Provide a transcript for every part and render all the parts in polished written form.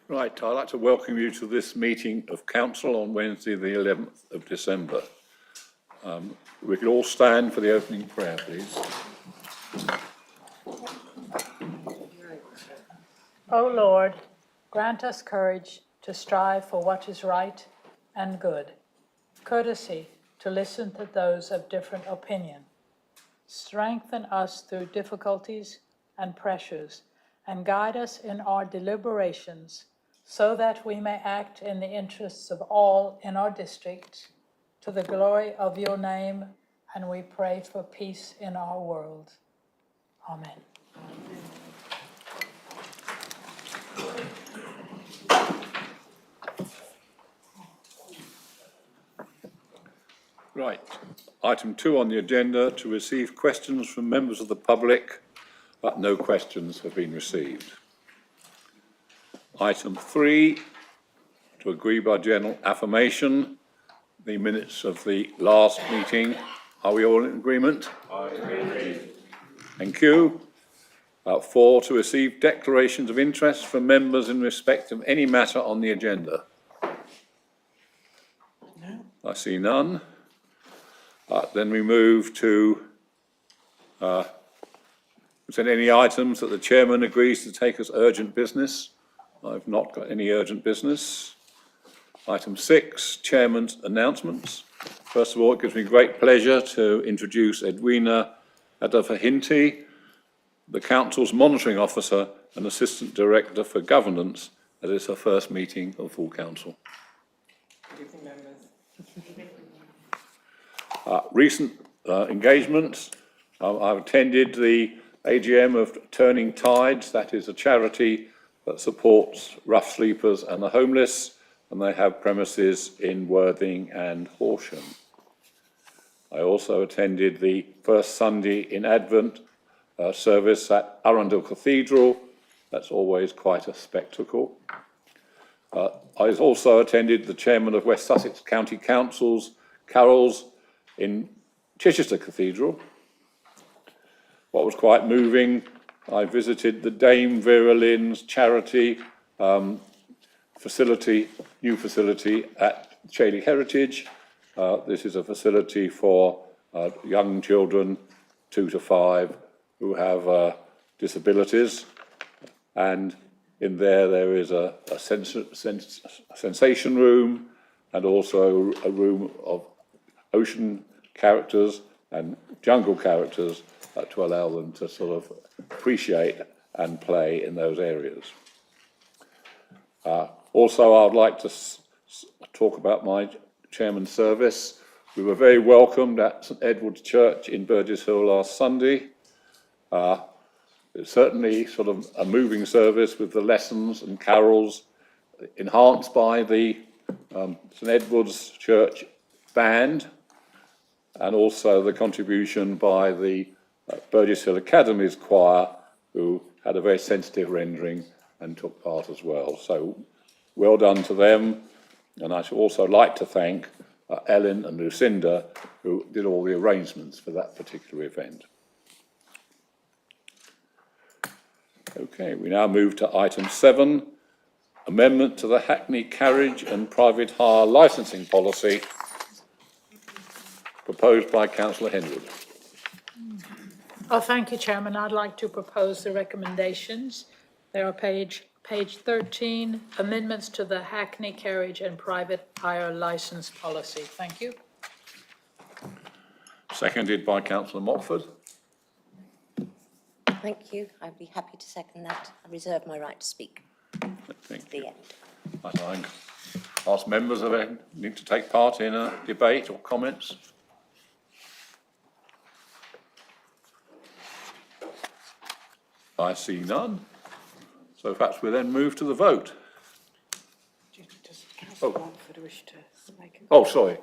Right, I'd like to welcome you to this meeting of Council on Wednesday, the 11th of December. We could all stand for the opening prayer, please. O Lord, grant us courage to strive for what is right and good, courtesy to listen to those of different opinion. Strengthen us through difficulties and pressures, and guide us in our deliberations so that we may act in the interests of all in our district, to the glory of your name, and we pray for peace in our world. Amen. Right, item 2 on the agenda, to receive questions from members of the public, but no questions have been received. Item 3, to agree by general affirmation the minutes of the last meeting. Are we all in agreement? I agree. Thank you. 4, to receive declarations of interest from members in respect of any matter on the agenda. No. I see none. Then we move to any items that the chairman agrees to take as urgent business. I've not got any urgent business. Item 6, chairman's announcements. First of all, it gives me great pleasure to introduce Edwina Adafahinti, the Council's Monitoring Officer and Assistant Director for Governance, as it's her first meeting of full Council. Good evening, members. Recent engagements. I've attended the AGM of Turning Tides. That is a charity that supports rough sleepers and the homeless, and they have premises in Worthing and Horsham. I also attended the first Sunday in Advent service at Arundel Cathedral. That's always quite a spectacle. I also attended the chairman of West Sussex County Council's carols in Chichester Cathedral. What was quite moving, I visited the Dame Vera Lynn's charity new facility at Chailey Heritage. This is a facility for young children 2 to 5 who have disabilities, and in there is a sensation room and also a room of ocean characters and jungle characters to allow them to sort of appreciate and play in those areas. Also, I would like to talk about my chairman's service. We were very welcomed at St Edward's Church in Burgess Hill last Sunday. It's certainly sort of a moving service with the lessons and carols enhanced by the St Edward's Church band, and also the contribution by the Burgess Hill Academy's choir, who had a very sensitive rendering and took part as well. So well done to them. And I should also like to thank Ellen and Lucinda, who did all the arrangements for that particular event. Okay, we now move to item 7, amendment to the Hackney Carriage and Private Hire Licensing Policy, proposed by Councillor Henwood. Oh, thank you, Chairman. I'd like to propose the recommendations. They are page 13, amendments to the Hackney Carriage and Private Hire License Policy. Thank you. Seconded by Councillor Motford. Thank you. I'd be happy to second that. I reserve my right to speak. Thank The you. end. I ask members of it need to take part in a debate or comments. I see none. So perhaps we then move to the vote. Does Councillor Montford wish to make a... Oh, sorry.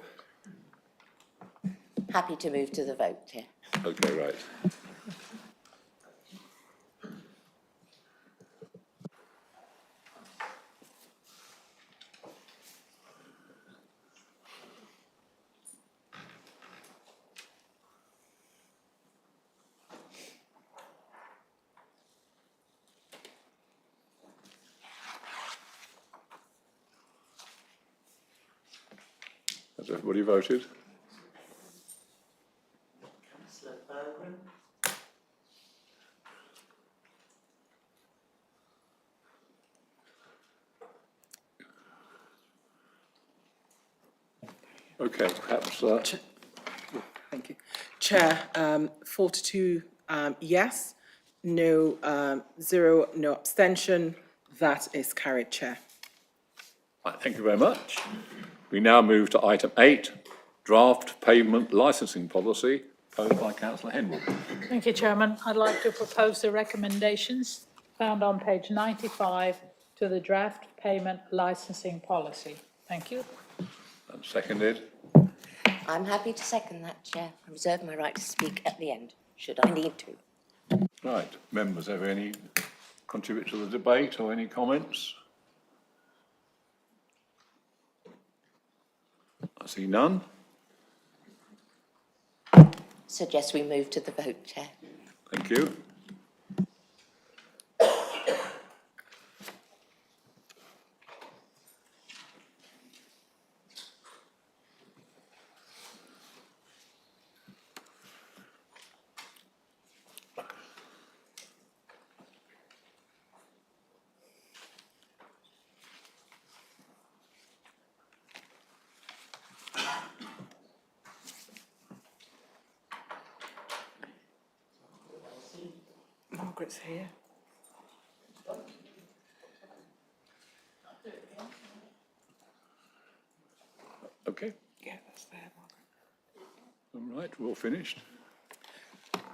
Happy to move to the vote here. Okay, right. Has everybody voted? Okay, perhaps, Thank you. Chair, 4 to 2 yes, no, 0, no abstention. That is carried, Chair. right, thank you very much. We now move to item 8, draft pavement licensing policy, proposed by councillor Henwood. Thank you, Chairman. I'd like to propose the recommendations found on page 95 to the draft payment licensing policy. Thank you. And seconded. I'm happy to second that, Chair. I reserve my right to speak at the end, should I need to. Right, members, have any contribute to the debate or any comments? I see none. Suggest we move to the vote, Chair. Thank you. Margaret's here. Okay, Yeah, that's there, Margaret. all right, we're all finished.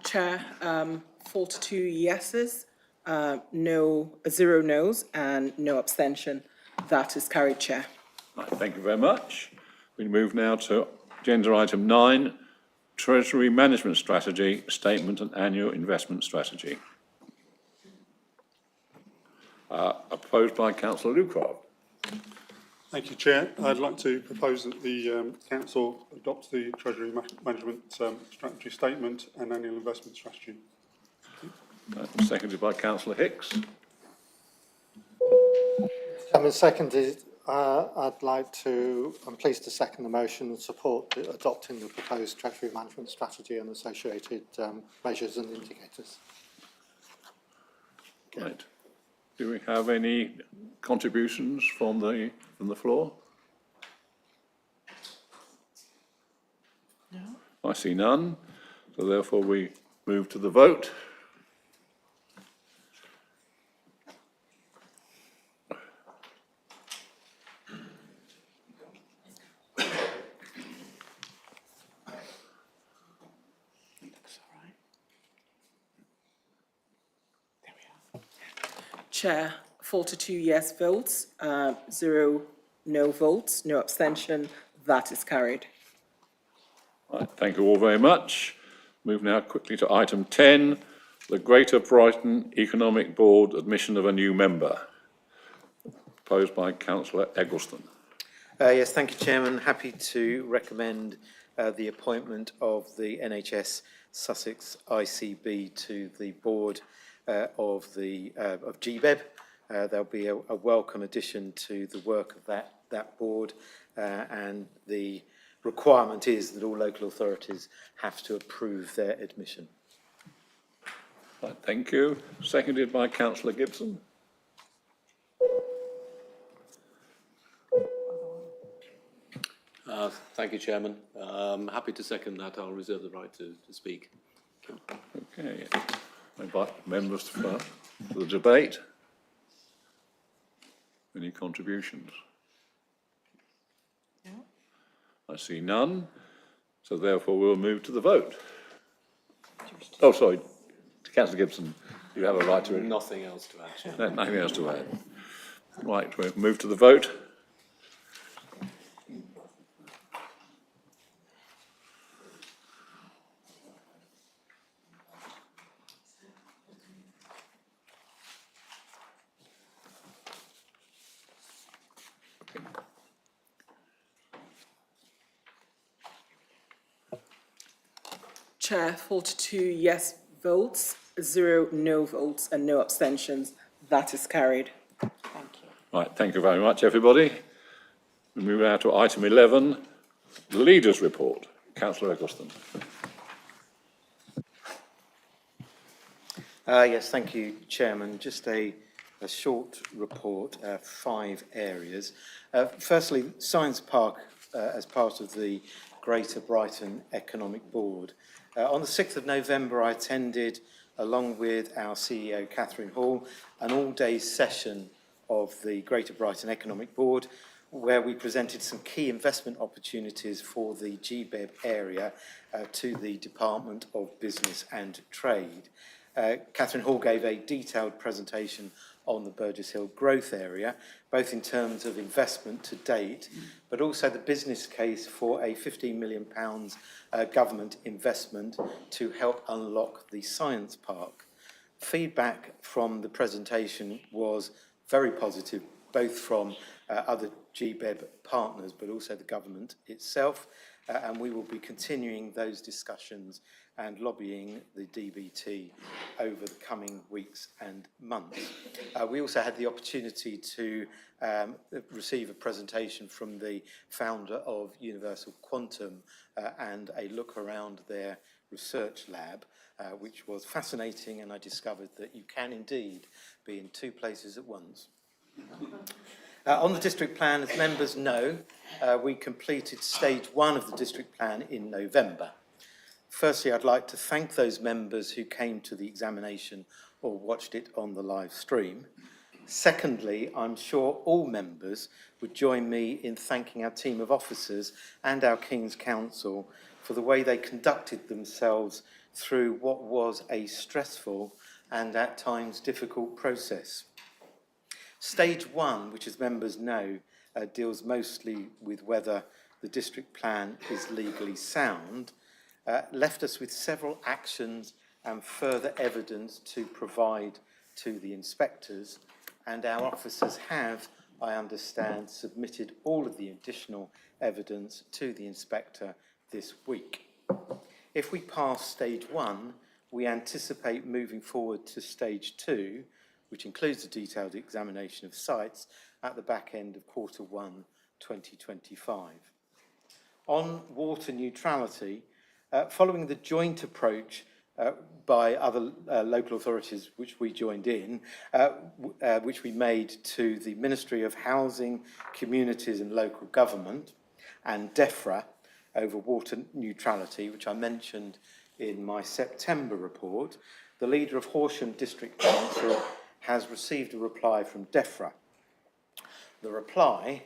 Chair, 4 to 2 yeses, no, 0 noes, and no abstention. That is carried, Chair. Right, thank you very much. We move now to agenda item 9, Treasury Management Strategy, Statement and Annual Investment Strategy. Proposed by councillor Lucroft. Thank you, Chair. I'd like to propose that the Council adopt the Treasury Management Strategy Statement and Annual Investment Strategy. Seconded by councillor Hicks. Chairman, seconded. I'm pleased to second the motion and support adopting the proposed Treasury Management Strategy and associated measures and indicators. Right. Do we have any contributions from the floor? No. I see none, so therefore we move to the vote. Looks all right. There we are. Chair, 4 to 2 yes votes, 0 no votes, no abstention. That is carried. Right, thank you all very much. Move now quickly to item 10, the Greater Brighton Economic Board admission of a new member, proposed by councillor Eggleston. Yes, thank you, Chairman. Happy to recommend the appointment of the NHS Sussex ICB to the board of GBEB. There'll be a welcome addition to the work of that board, and the requirement is that all local authorities have to approve their admission. Right, thank you. Seconded by councillor Gibson. Thank you, Chairman. Happy to second that. I'll reserve the right to speak. Okay. I invite members for the debate. Any contributions? No. I see none, so therefore we'll move to the vote. Oh, sorry, councillor Gibson, you have a right to it. Nothing else to add, Chairman. No, nothing else to add. Right, we'll move to the vote. Chair, 4 to 2 yes votes, 0 no votes, and no abstentions. That is carried. Thank you. Right, thank you very much, everybody. We move now to item 11, The Leaders' Report. Councillor Eggleston. Yes, thank you, Chairman. Just a short report, 5 areas. Firstly, Science Park as part of the Greater Brighton Economic Board. On the 6th of November, I attended, along with our CEO, Catherine Hall, an all-day session of the Greater Brighton Economic Board, where we presented some key investment opportunities for the GBEB area to the Department of Business and Trade. Catherine Hall gave a detailed presentation on the Burgess Hill growth area, both in terms of investment to date, but also the business case for a £15 million government investment to help unlock the science park. Feedback from the presentation was very positive, both from other GBEB partners, but also the government itself, and we will be continuing those discussions and lobbying the DBT over the coming weeks and months. We also had the opportunity to receive a presentation from the founder of Universal Quantum and a look around their research lab, which was fascinating, and I discovered that you can indeed be in 2 places at once. On the district plan, as members know, we completed stage 1 of the district plan in November. Firstly, I'd like to thank those members who came to the examination or watched it on the live stream. Secondly, I'm sure all members would join me in thanking our team of officers and our King's Council for the way they conducted themselves through what was a stressful and at times difficult process. Stage 1, which as members know, deals mostly with whether the district plan is legally sound, left us with several actions and further evidence to provide to the inspectors, and our officers have, I understand, submitted all of the additional evidence to the inspector this week. If we pass stage 1, we anticipate moving forward to stage 2, which includes a detailed examination of sites at the back end of Q1 2025. On water neutrality, following the joint approach by other local authorities which we joined in, which we made to the Ministry of Housing, Communities and Local Government and DEFRA over water neutrality, which I mentioned in my September report, the leader of Horsham District Council has received a reply from DEFRA. The reply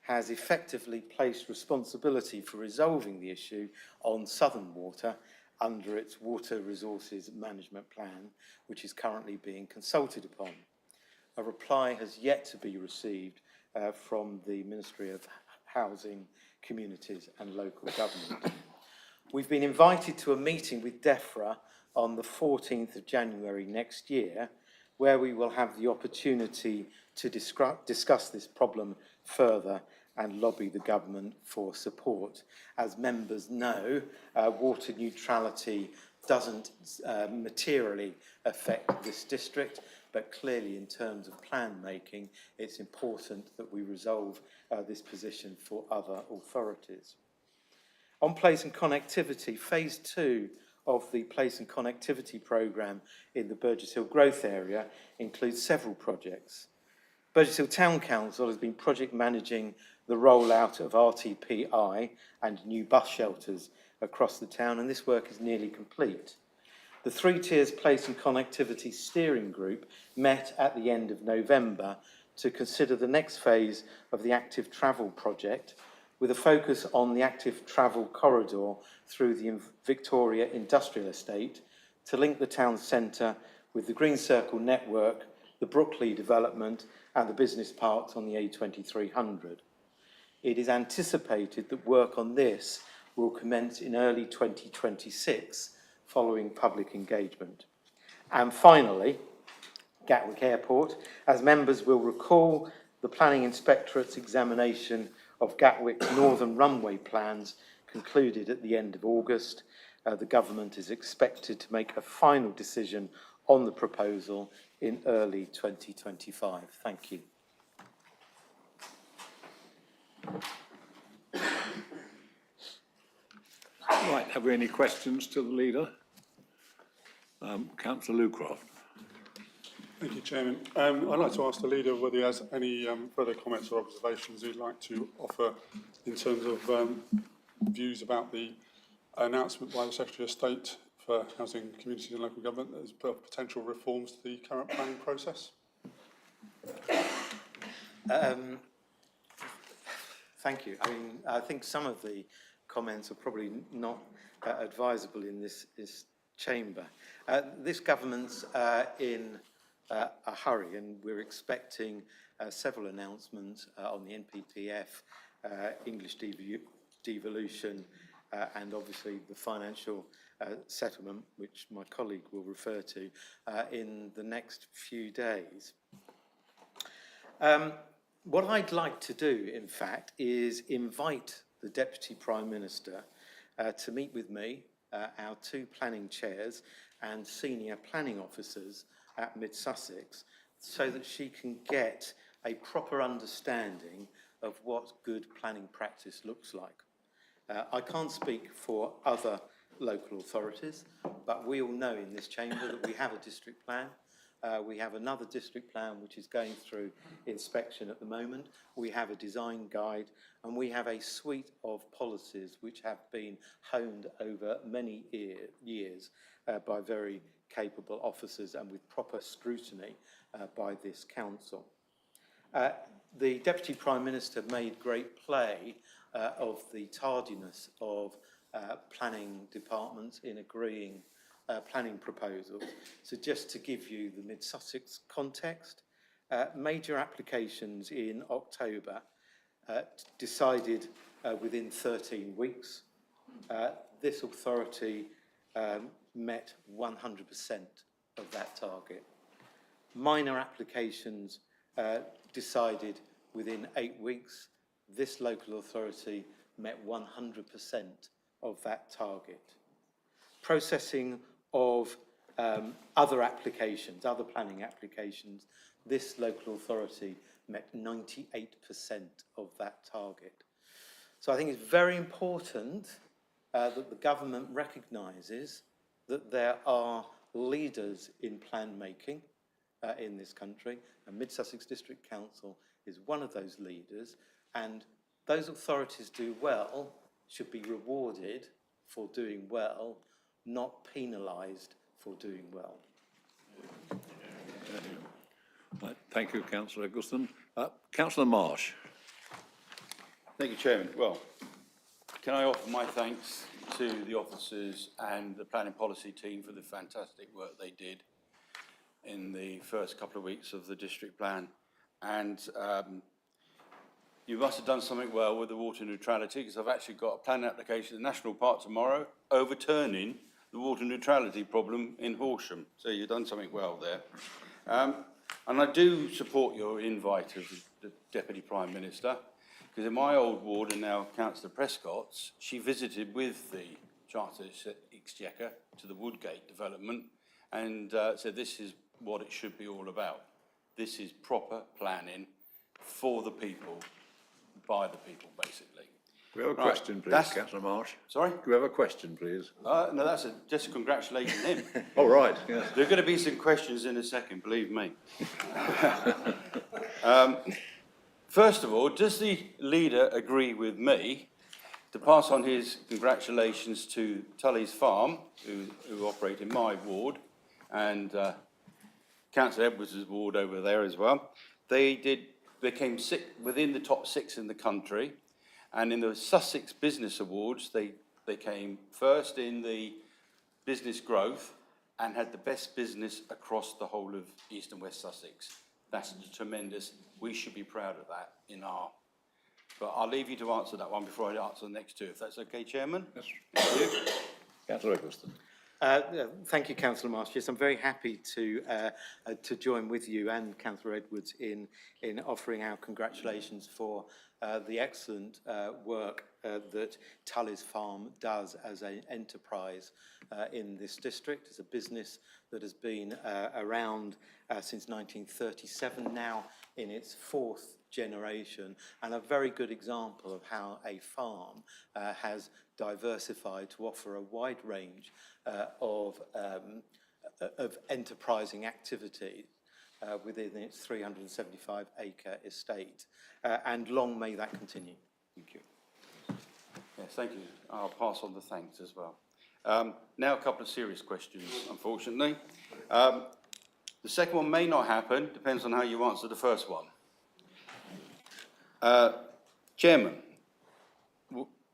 has effectively placed responsibility for resolving the issue on Southern Water under its Water Resources Management Plan, which is currently being consulted upon. A reply has yet to be received from the Ministry of Housing, Communities and Local Government. We've been invited to a meeting with DEFRA on the 14th of January next year, where we will have the opportunity to discuss this problem further and lobby the government for support. As members know, water neutrality doesn't materially affect this district, but clearly in terms of plan making, it's important that we resolve this position for other authorities. On place and connectivity, phase 2 of the place and connectivity programme in the Burgess Hill growth area includes several projects. Burgess Hill Town Council has been project managing the rollout of RTPI and new bus shelters across the town, and this work is nearly complete. The 3 Tiers Place and Connectivity Steering Group met at the end of November to consider the next phase of the active travel project, with a focus on the active travel corridor through the Victoria Industrial Estate to link the town centre with the Green Circle network, the Brookley development and the business parks on the A2300. It is anticipated that work on this will commence in early 2026 following public engagement. And finally, Gatwick Airport. As members will recall, the Planning Inspectorate's examination of Gatwick's northern runway plans concluded at the end of August. The government is expected to make a final decision on the proposal in early 2025. Thank you. have we any questions to the leader? Councillor Lucroft. Thank you, Chairman. I'd like to ask the leader whether he has any further comments or observations he'd like to offer in terms of views about the announcement by the Secretary of State for Housing, Communities and Local Government as potential reforms to the current planning process. Thank you. I mean, I think some of the comments are probably not advisable in this chamber. This government's in a hurry, and we're expecting several announcements on the NPPF, English devolution, and obviously the financial settlement, which my colleague will refer to in the next few days. What I'd like to do, in fact, is invite the Deputy Prime Minister to meet with me, our two planning chairs and senior planning officers at Mid Sussex, so that she can get a proper understanding of what good planning practice looks like. I can't speak for other local authorities, but we all know in this chamber that we have a district plan. We have another district plan which is going through inspection at the moment. We have a design guide, and we have a suite of policies which have been honed over many years by very capable officers and with proper scrutiny by this council. The Deputy Prime Minister made great play of the tardiness of planning departments in agreeing planning proposals. So just to give you the Mid Sussex context, major applications in October decided within 13 weeks. This authority met 100% of that target. Minor applications decided within 8 weeks. This local authority met 100% of that target. Processing of other applications, other planning applications, this local authority met 98% of that target. So I think it's very important that the government recognises that there are leaders in plan making in this country, and Mid Sussex District Council is one of those leaders, and those authorities do well should be rewarded for doing well, not penalised for doing well. Thank you, Councillor Eggleston. Councillor Marsh. Thank you, Chairman. Well, can I offer my thanks to the officers and the planning policy team for the fantastic work they did in the first couple of weeks of the district plan. And you must have done something well with the water neutrality, because I've actually got a planning application in the National Park tomorrow overturning the water neutrality problem in Horsham. So you've done something well there. And I do support your invite of the Deputy Prime Minister, because in my old ward, and now Councillor Prescott's, she visited with the Chancellor Exchequer to the Woodgate development and said this is what it should be all about. This is proper planning for the people, by the people, basically. Do we have a question, please, Councillor Marsh? Sorry? Do we have a question, please? No, that's just congratulating him. Oh, right, yes. There are going to be some questions in a second, believe me. First of all, does the leader agree with me to pass on his congratulations to Tully's Farm, who operate in my ward, and Councillor Edwards' ward over there as well? They came within the top 6 in the country, and in the Sussex Business Awards, they came first in the business growth and had the best business across the whole of East and West Sussex. That's tremendous. We should be proud of that in our... But I'll leave you to answer that one before I answer the next two, if that's okay, Chairman? Yes. Thank you. Councillor Eggleston. Thank you, Councillor Marsh. Yes, I'm very happy to join with you and Councillor Edwards in offering our congratulations for the excellent work that Tully's Farm does as an enterprise in this district. It's a business that has been around since 1937, now in its 4th generation, and a very good example of how a farm has diversified to offer a wide range of enterprising activity within its 375-acre estate, and long may that continue. Thank you. Yes, thank you. I'll pass on the thanks as well. Now a couple of serious questions, unfortunately. The second one may not happen, depends on how you answer the first one. Chairman,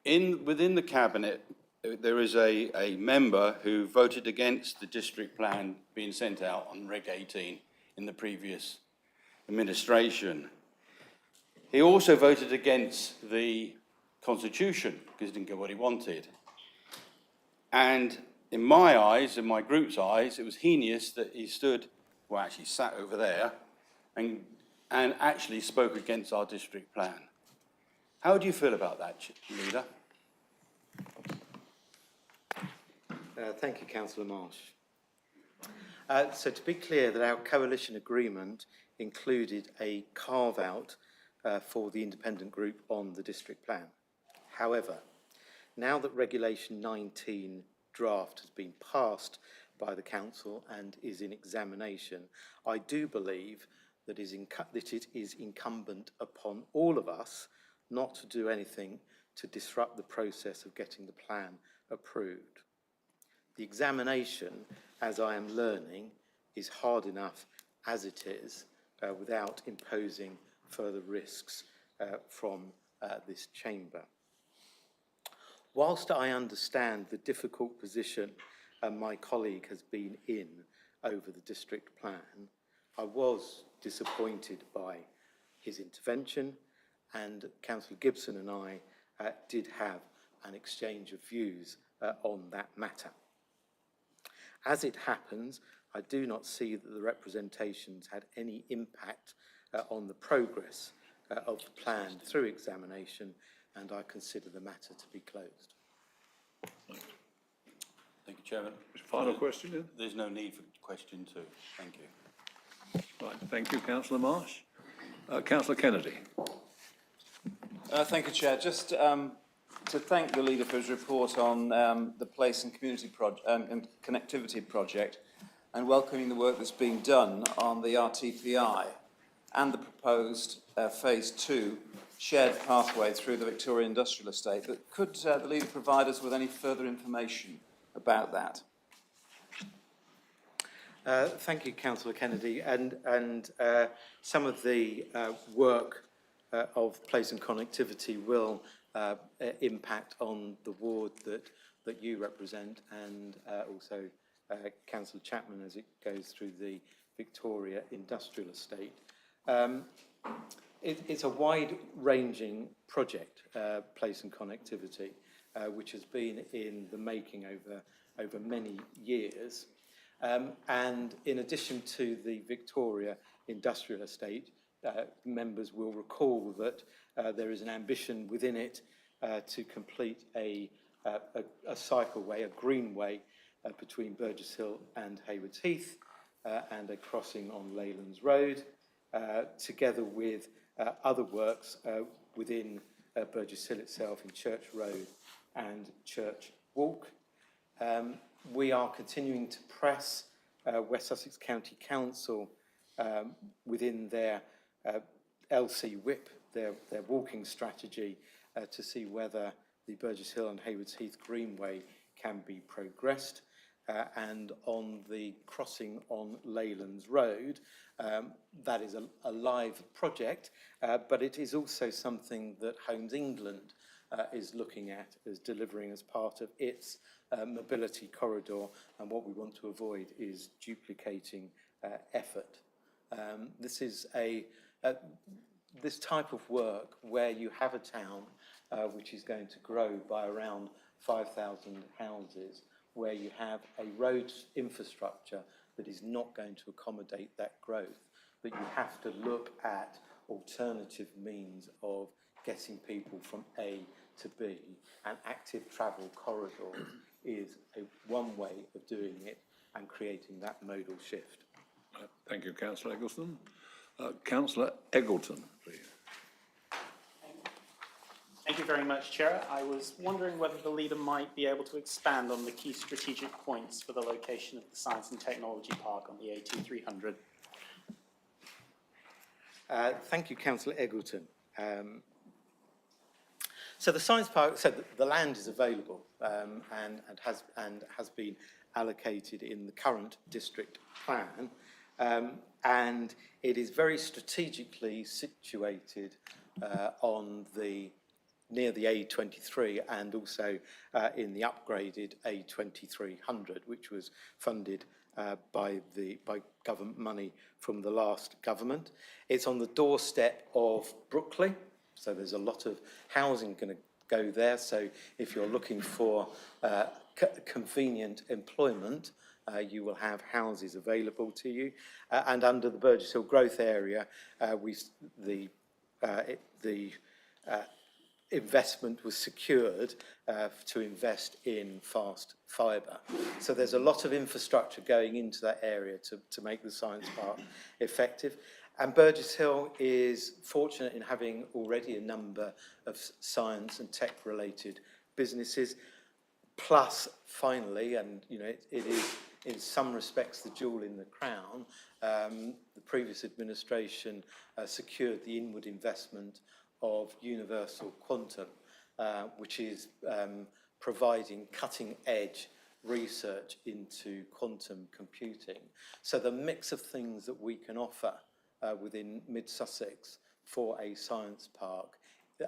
within the Cabinet, there is a member who voted against the district plan being sent out on Reg 18 in the previous administration. He also voted against the Constitution because he didn't get what he wanted. And in my eyes, in my group's eyes, it was heinous that he stood, well, actually sat over there and actually spoke against our district plan. How do you feel about that, Leader? Thank you, Councillor Marsh. So to be clear, that our coalition agreement included a carve-out for the independent group on the district plan. However, now that Regulation 19 draft has been passed by the Council and is in examination, I do believe that it is incumbent upon all of us not to do anything to disrupt the process of getting the plan approved. The examination, as I am learning, is hard enough as it is without imposing further risks from this chamber. Whilst I understand the difficult position my colleague has been in over the district plan, I was disappointed by his intervention, and Councillor Gibson and I did have an exchange of views on that matter. As it happens, I do not see that the representations had any impact on the progress of the plan through examination, and I consider the matter to be closed. Thank you, Chairman. Final question, then? There's no need for question 2. Thank you. Right, thank you, Councillor Marsh. Councillor Kennedy. Thank you, Chair. Just to thank the leader for his report on the Place and Community and Connectivity Project, and welcoming the work that's being done on the RTPI and the proposed Phase 2 shared pathway through the Victoria Industrial Estate. But could the leader provide us with any further information about that? Thank you, Councillor Kennedy. And some of the work of Place and Connectivity will impact on the ward that you represent, and also Councillor Chapman as it goes through the Victoria Industrial Estate. It's a wide-ranging project, Place and Connectivity, which has been in the making over many years. And in addition to the Victoria Industrial Estate, members will recall that there is an ambition within it to complete a cycleway, a greenway, between Burgess Hill and Haywards Heath, and a crossing on Leylands Road, together with other works within Burgess Hill itself in Church Road and Church Walk. We are continuing to press West Sussex County Council within their LC WIP, their walking strategy, to see whether the Burgess Hill and Haywards Heath Greenway can be progressed. And on the crossing on Leylands Road, that is a live project, but it is also something that Homes England is looking at as delivering as part of its mobility corridor, and what we want to avoid is duplicating effort. This is this type of work where you have a town which is going to grow by around 5,000 houses, where you have a road infrastructure that is not going to accommodate that growth, but you have to look at alternative means of getting people from A to B, and active travel corridors is one way of doing it and creating that modal shift. Thank you, Councillor Eggleston. Councillor Eggleton, please. Thank you very much, Chair. I was wondering whether the leader might be able to expand on the key strategic points for the location of the Science and Technology Park on the A2300. Thank you, Councillor Eggleton. So the science park, so the land is available and has been allocated in the current district plan, and it is very strategically situated near the A23 and also in the upgraded A2300, which was funded by government money from the last government. It's on the doorstep of Brookley, so there's a lot of housing going to go there. So if you're looking for convenient employment, you will have houses available to you. And under the Burgess Hill growth area, the investment was secured to invest in fast fibre. So there's a lot of infrastructure going into that area to make the science park effective. And Burgess Hill is fortunate in having already a number of science and tech related businesses. Plus, finally, and you know, it is in some respects the jewel in the crown, the previous administration secured the inward investment of Universal Quantum, which is providing cutting-edge research into quantum computing. So the mix of things that we can offer within Mid Sussex for a science park,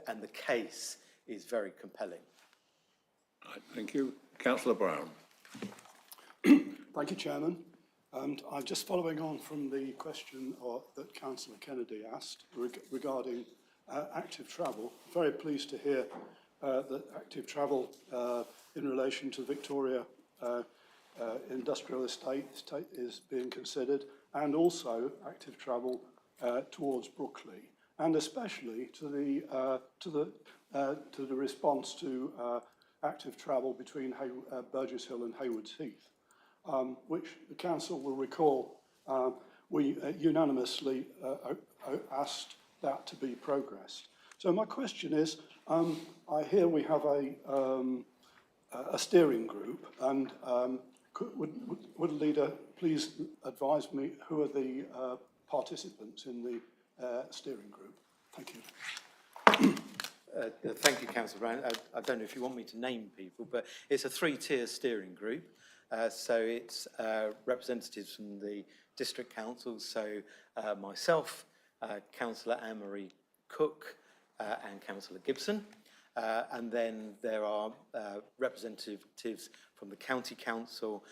and the case is very compelling. Right, thank you. Councillor Brown. Thank you, Chairman. And I'm just following on from the question that Councillor Kennedy asked regarding active travel. Very pleased to hear that active travel in relation to Victoria industrial estate is being considered, and also active travel towards Brookley, and especially to the response to active travel between Burgess Hill and Haywards Heath, which the council will recall we unanimously asked that to be progressed. So my question is, I hear we have a steering group, and would the leader please advise me who are the participants in the steering group? Thank you. Thank you, Councillor Brown. I don't know if you want me to name people, but it's a three-tier steering group. So it's representatives from the district council, so myself, Councillor Anne-Marie Cook and Councillor Gibson. And then there are representatives from the county council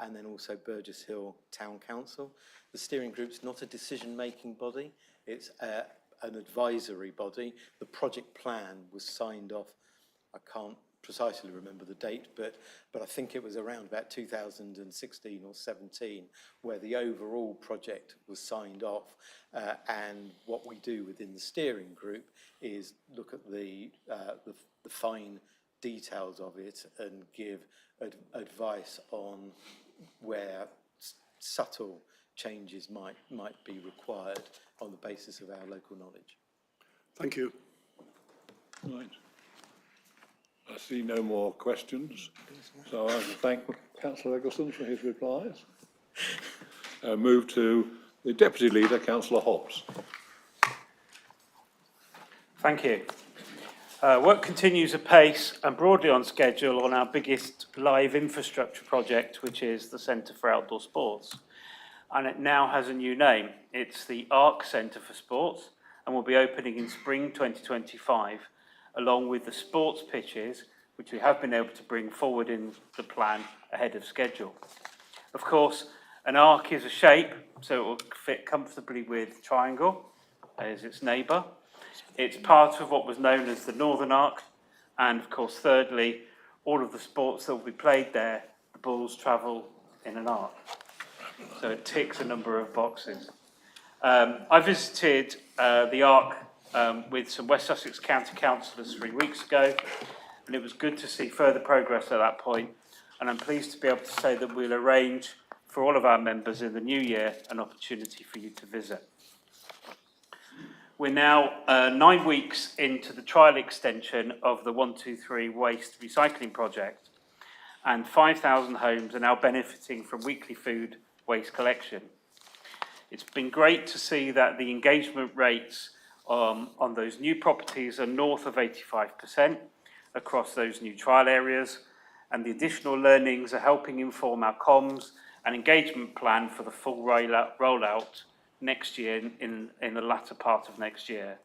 and then also Burgess Hill Town Council. The steering group's not a decision-making body, it's an advisory body. The project plan was signed off, I can't precisely remember the date, but I think it was around about 2016 or 17 where the overall project was signed off. And what we do within the steering group is look at the fine details of it and give advice on where subtle changes might be required on the basis of our local knowledge. Thank you. Right. I see no more questions, so I thank Councillor Eggleston for his replies. Move to the Deputy Leader, Councillor Hobbs. Thank you. Work continues apace and broadly on schedule on our biggest live infrastructure project, which is the Centre for Outdoor Sports. And it now has a new name. It's the ARC Centre for Sports, and will be opening in spring 2025, along with the sports pitches, which we have been able to bring forward in the plan ahead of schedule. Of course, an arc is a shape, so it will fit comfortably with triangle as its neighbour. It's part of what was known as the Northern Arc, and of course, thirdly, all of the sports that will be played there, the balls travel in an arc. So it ticks a number of boxes. I visited the Arc with some West Sussex County councillors 3 weeks ago, and it was good to see further progress at that point, and I'm pleased to be able to say that we'll arrange for all of our members in the new year an opportunity for you to visit. We're now 9 weeks into the trial extension of the 123 waste recycling project, and 5,000 homes are now benefiting from weekly food waste collection. It's been great to see that the engagement rates on those new properties are north of 85% across those new trial areas, and the additional learnings are helping inform our comms and engagement plan for the full rollout next year in the latter part of next year.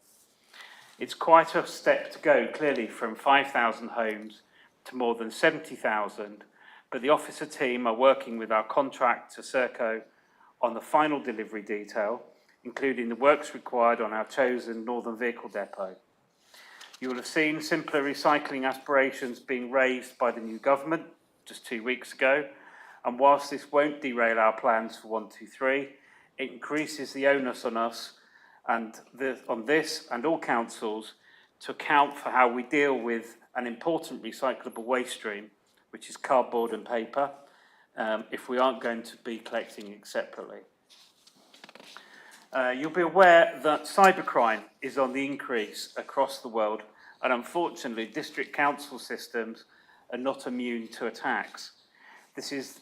It's quite a step to go, clearly, from 5,000 homes to more than 70,000, but the officer team are working with our contractor, Serco, on the final delivery detail, including the works required on our chosen Northern Vehicle Depot. You will have seen simpler recycling aspirations being raised by the new government just 2 weeks ago, and whilst this won't derail our plans for 123, it increases the onus on us and on this and all councils to account for how we deal with an important recyclable waste stream, which is cardboard and paper, if we aren't going to be collecting it separately. You'll be aware that cybercrime is on the increase across the world, and unfortunately district council systems are not immune to attacks.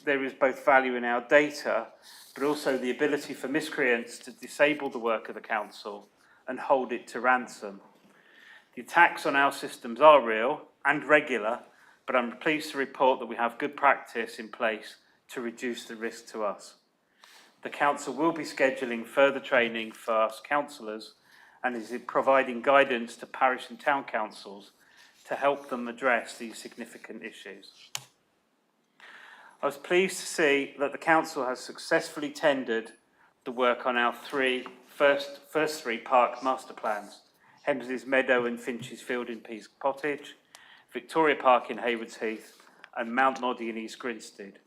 There is both value in our data, but also the ability for miscreants to disable the work of the council and hold it to ransom. The attacks on our systems are real and regular, but I'm pleased to report that we have good practice in place to reduce the risk to us. The council will be scheduling further training for us councillors and is providing guidance to parish and town councils to help them address these significant issues. I was pleased to see that the council has successfully tendered the work on our first three park master plans: Hemsley's Meadow and Finch's Field in Pease Cottage, Victoria Park in Haywards Heath, and Mount Noddy in East Grinstead.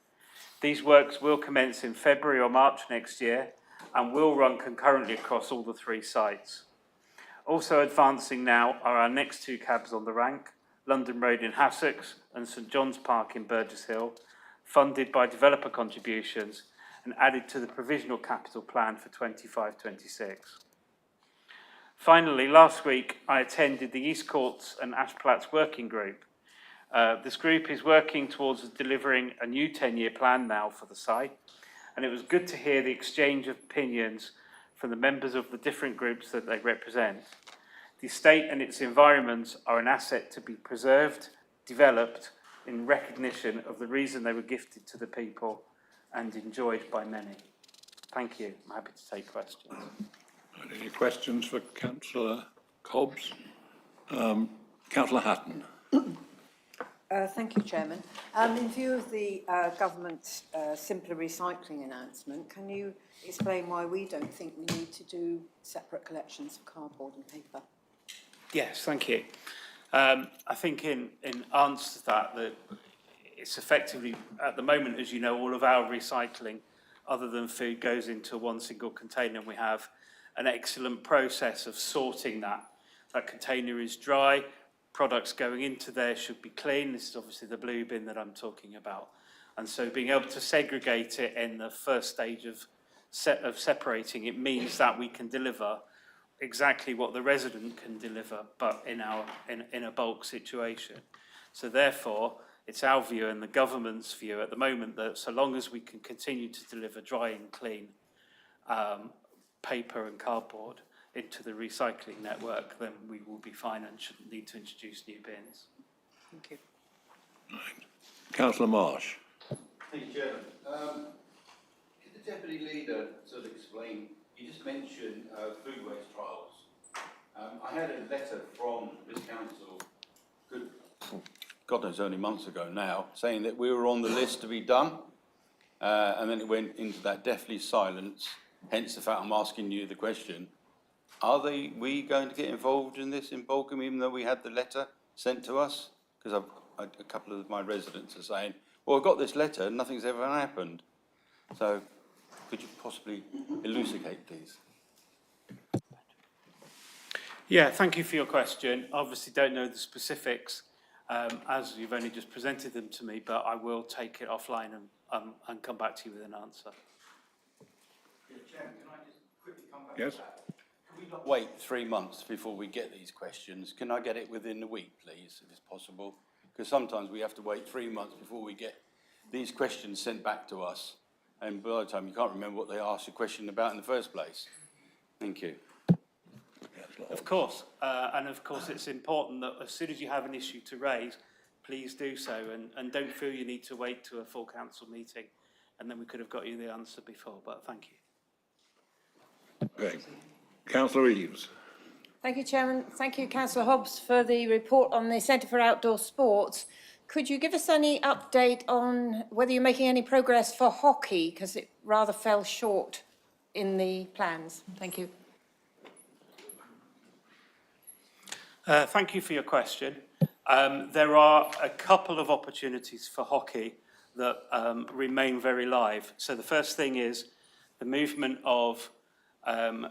These works will commence in February or March next year and will run concurrently across all the 3 sites. Also advancing now are our next 2 cabs on the rank, London Road in Sussex and St John's Park in Burgess Hill, funded by developer contributions and added to the provisional capital plan for 25-26. Finally, last week I attended the East Courts and Ashplatts Working Group. This group is working towards delivering a new 10-year plan now for the site, and it was good to hear the exchange of opinions from the members of the different groups that they represent. The estate and its environments are an asset to be preserved, developed, in recognition of the reason they were gifted to the people and enjoyed by many. Thank you. I'm happy to take questions. Any questions for Councillor Cobbs? Councillor Hatton. Thank you, Chairman. In view of the government's simpler recycling announcement, can you explain why we don't think we need to do separate collections of cardboard and paper? Yes, thank you. I think in answer to that it's effectively, at the moment, as you know, all of our recycling, other than food, goes into one single container, and we have an excellent process of sorting that. That container is dry, products going into there should be clean. This is obviously the blue bin that I'm talking about. And so being able to segregate it in the first stage of separating, it means that we can deliver exactly what the resident can deliver, but in a bulk situation. So therefore, it's our view and the government's view at the moment that so long as we can continue to deliver dry and clean paper and cardboard into the recycling network, then we will be fine and shouldn't need to introduce new bins. Thank you. Right. Councillor Marsh. Thank you, Chairman. Could the Deputy Leader sort of explain, you just mentioned food waste trials. I had a letter from this council, God knows, only months ago now, saying that we were on the list to be done, and then it went into that deathly silence, hence the fact I'm asking you the question. Are we going to get involved in this in Balcombe, even though we had the letter sent to us? Because a couple of my residents are saying, well, I've got this letter, nothing's ever happened. So could you possibly elucidate, please? Yeah, thank you for your question. Obviously don't know the specifics as you've only just presented them to me, but I will take it offline and come back to you with an answer. Chairman, can I just quickly come back Yes. to that? Can we wait 3 months before we get these questions, can I get it within the week, please, if it's possible? Because sometimes we have to wait 3 months before we get these questions sent back to us. And by the time you can't remember what they asked a question about in the first place. Thank you. Of course, and of course it's important that as soon as you have an issue to raise, please do so, and don't feel you need to wait to a full council meeting, and then we could have got you the answer before, but thank you. Okay. Councillor Eaves. Thank you, Chairman. Thank you, Councillor Hobbs, for the report on the Centre for Outdoor Sports. Could you give us any update on whether you're making any progress for hockey, because it rather fell short in the plans? Thank you. Thank you for your question. There are a couple of opportunities for hockey that remain very live. So the first thing is the movement of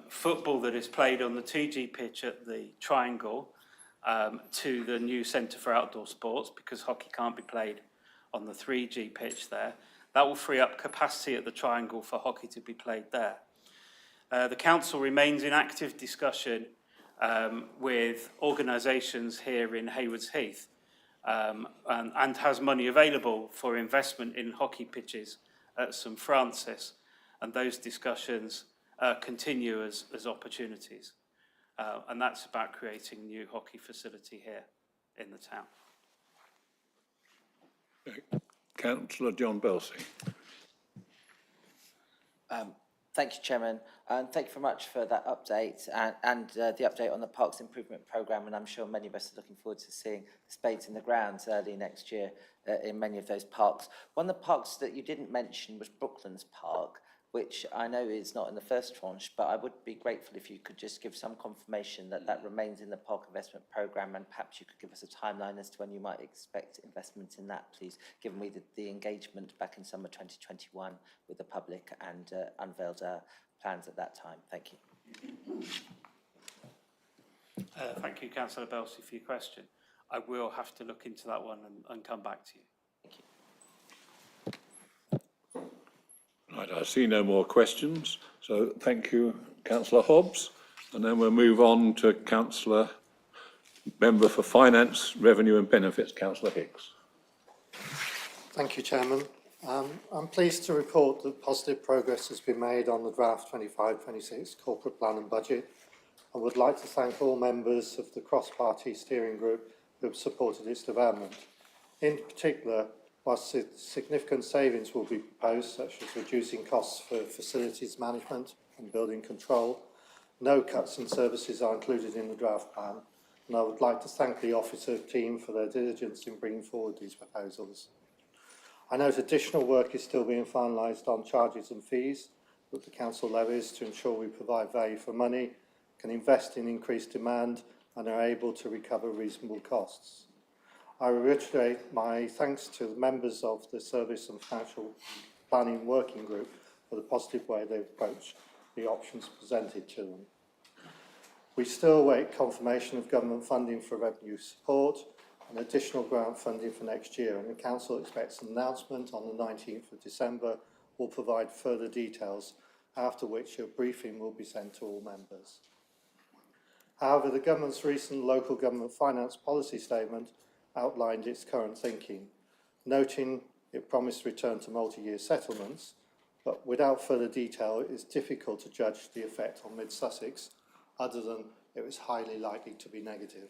football that is played on the 2G pitch at the Triangle to the new Centre for Outdoor Sports, because hockey can't be played on the 3G pitch there. That will free up capacity at the Triangle for hockey to be played there. The council remains in active discussion with organisations here in Haywards Heath and has money available for investment in hockey pitches at St Francis, and those discussions continue as opportunities, and that's about creating a new hockey facility here in the town. Councillor John Belsey. Thank you, Chairman, and thank you very much for that update and the update on the Parks Improvement Programme, and I'm sure many of us are looking forward to seeing the spades in the grounds early next year in many of those parks. One of the parks that you didn't mention was Brooklands Park, which I know is not in the first tranche, but I would be grateful if you could just give some confirmation that that remains in the Park Investment Programme, and perhaps you could give us a timeline as to when you might expect investment in that, please, given we did the engagement back in summer 2021 with the public and unveiled plans at that time. Thank you. Thank you, Councillor Belsey, for your question. I will have to look into that one and come back to you. Thank you. Right, I see no more questions, so thank you, Councillor Hobbs. And then we'll move on to Councillor Member for Finance, Revenue and Benefits, Councillor Hicks. Thank you, Chairman. I'm pleased to report that positive progress has been made on the draft 25-26 corporate plan and budget, and would like to thank all members of the cross-party steering group who have supported its development. In particular, whilst significant savings will be proposed, such as reducing costs for facilities management and building control, no cuts in services are included in the draft plan, and I would like to thank the officer team for their diligence in bringing forward these proposals. I note additional work is still being finalised on charges and fees that the council levies to ensure we provide value for money, can invest in increased demand, and are able to recover reasonable costs. I reiterate my thanks to the members of the Service and Financial Planning Working Group for the positive way they approach the options presented to them. We still await confirmation of government funding for revenue support and additional grant funding for next year, and the Council expects an announcement on the 19th of December will provide further details, after which a briefing will be sent to all members. However, the government's recent local government finance policy statement outlined its current thinking, noting it promised return to multi-year settlements, but without further detail it is difficult to judge the effect on Mid Sussex, other than it was highly likely to be negative.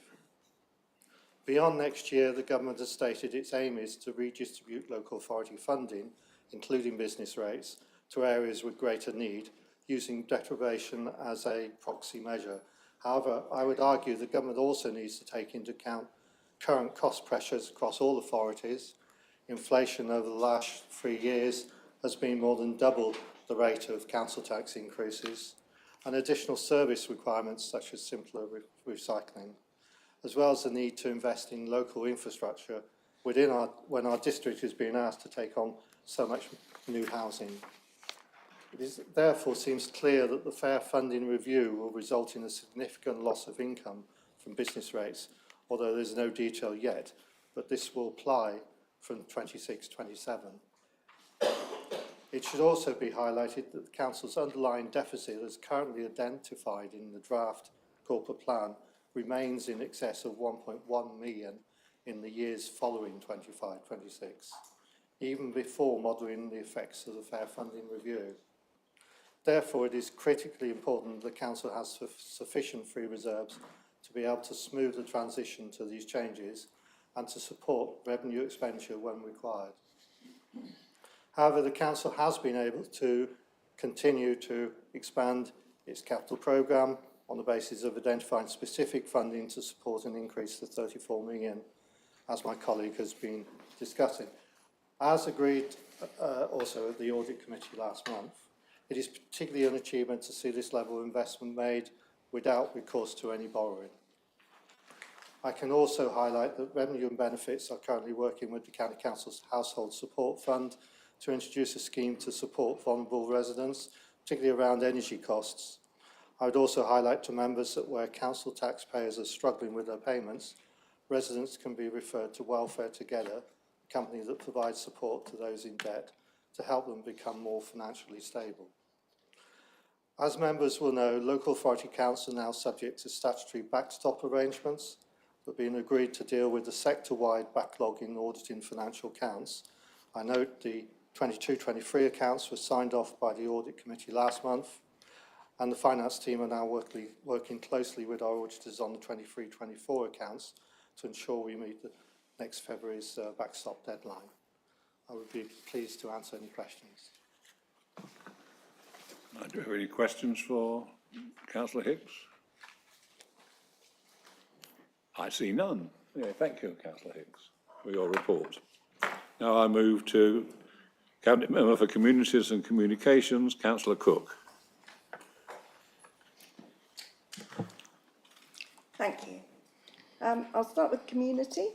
Beyond next year, the government has stated its aim is to redistribute local authority funding, including business rates, to areas with greater need, using deprivation as a proxy measure. However, I would argue the government also needs to take into account current cost pressures across all authorities. Inflation over the last 3 years has been more than double the rate of council tax increases, and additional service requirements such as simpler recycling, as well as the need to invest in local infrastructure when our district is being asked to take on so much new housing. It therefore seems clear that the fair funding review will result in a significant loss of income from business rates, although there's no detail yet, but this will apply from 26-27. It should also be highlighted that the Council's underlying deficit, as currently identified in the draft corporate plan, remains in excess of 1.1 million in the years following 25-26, even before modelling the effects of the fair funding review. Therefore, it is critically important that the Council has sufficient free reserves to be able to smooth the transition to these changes and to support revenue expenditure when required. However, the Council has been able to continue to expand its capital programme on the basis of identifying specific funding to support an increase to 34 million, as my colleague has been discussing. As agreed also at the Audit Committee last month, it is particularly an achievement to see this level of investment made without recourse to any borrowing. I can also highlight that Revenue and Benefits are currently working with the County Council's Household Support Fund to introduce a scheme to support vulnerable residents, particularly around energy costs. I would also highlight to members that where council taxpayers are struggling with their payments, residents can be referred to Welfare Together, a company that provides support to those in debt to help them become more financially stable. As members will know, local authority councils are now subject to statutory backstop arrangements that have been agreed to deal with the sector-wide backlog in auditing financial accounts. I note the 22-23 accounts were signed off by the Audit Committee last month, and the finance team are now working closely with our auditors on the 23-24 accounts to ensure we meet the next February's backstop deadline. I would be pleased to answer any questions. Do you have any questions for Councillor Hicks? I see none. Yeah, thank you, Councillor Hicks, for your report. Now I move to Cabinet Member for Communities and Communications, Councillor Cook. Thank you. I'll start with community.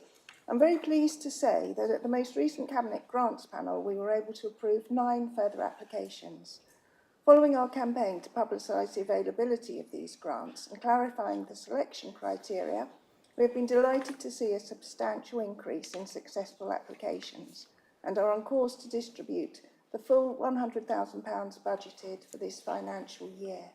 I'm very pleased to say that at the most recent Cabinet Grants panel, we were able to approve 9 further applications. Following our campaign to publicise the availability of these grants and clarifying the selection criteria, we have been delighted to see a substantial increase in successful applications and are on course to distribute the full £100,000 budgeted for this financial year.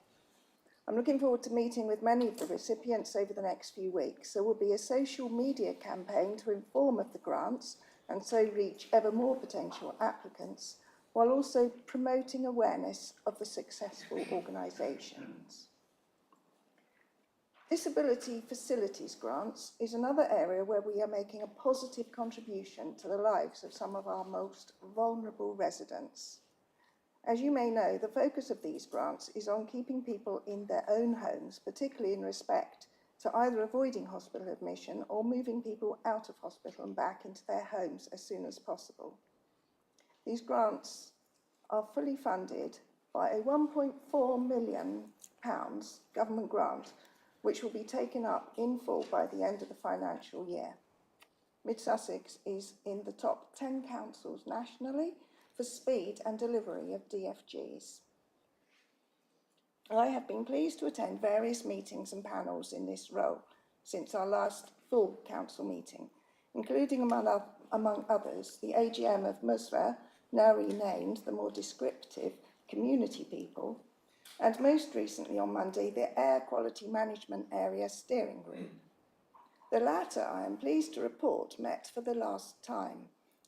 I'm looking forward to meeting with many of the recipients over the next few weeks. There will be a social media campaign to inform of the grants and so reach ever more potential applicants, while also promoting awareness of the successful organisations. Disability Facilities Grants is another area where we are making a positive contribution to the lives of some of our most vulnerable residents. As you may know, the focus of these grants is on keeping people in their own homes, particularly in respect to either avoiding hospital admission or moving people out of hospital and back into their homes as soon as possible. These grants are fully funded by a £1.4 million government grant, which will be taken up in full by the end of the financial year. Mid Sussex is in the top 10 councils nationally for speed and delivery of DFGs. I have been pleased to attend various meetings and panels in this role since our last full council meeting, including among others the AGM of Musra, now renamed the more descriptive Community People, and most recently on Monday the Air Quality Management Area Steering Group. The latter, I am pleased to report, met for the last time,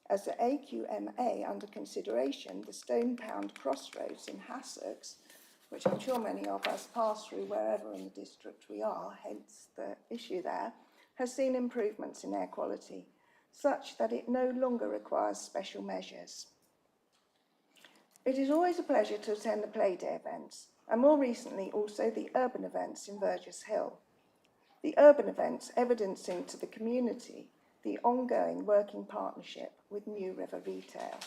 as the AQMA under consideration, the Stone Pound Crossroads in Sussex, which I'm sure many of us pass through wherever in the district we are, hence the issue there, has seen improvements in air quality, such that it no longer requires special measures. It is always a pleasure to attend the Playday events, and more recently also the urban events in Burgess Hill. The urban events evidencing to the community the ongoing working partnership with New River Retail.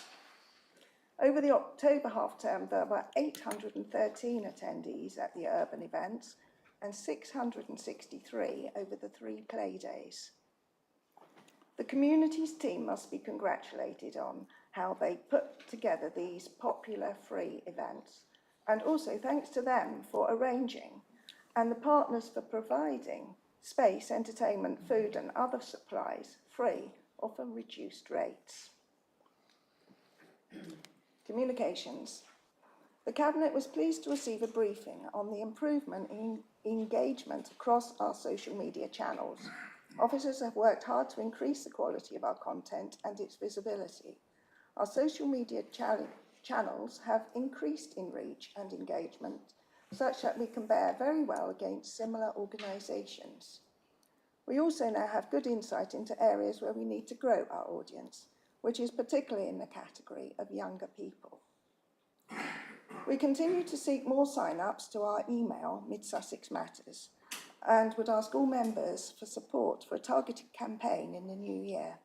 Over the October half-term, there were 813 attendees at the urban events and 663 over the 3 play days. The community's team must be congratulated on how they put together these popular free events, and also thanks to them for arranging and the partners for providing space, entertainment, food and other supplies free or for reduced rates. Communications. The Cabinet was pleased to receive a briefing on the improvement in engagement across our social media channels. Officers have worked hard to increase the quality of our content and its visibility. Our social media channels have increased in reach and engagement, such that we compare very well against similar organisations. We also now have good insight into areas where we need to grow our audience, which is particularly in the category of younger people. We continue to seek more sign-ups to our email, Mid Sussex Matters, and would ask all members for support for a targeted campaign in the new year.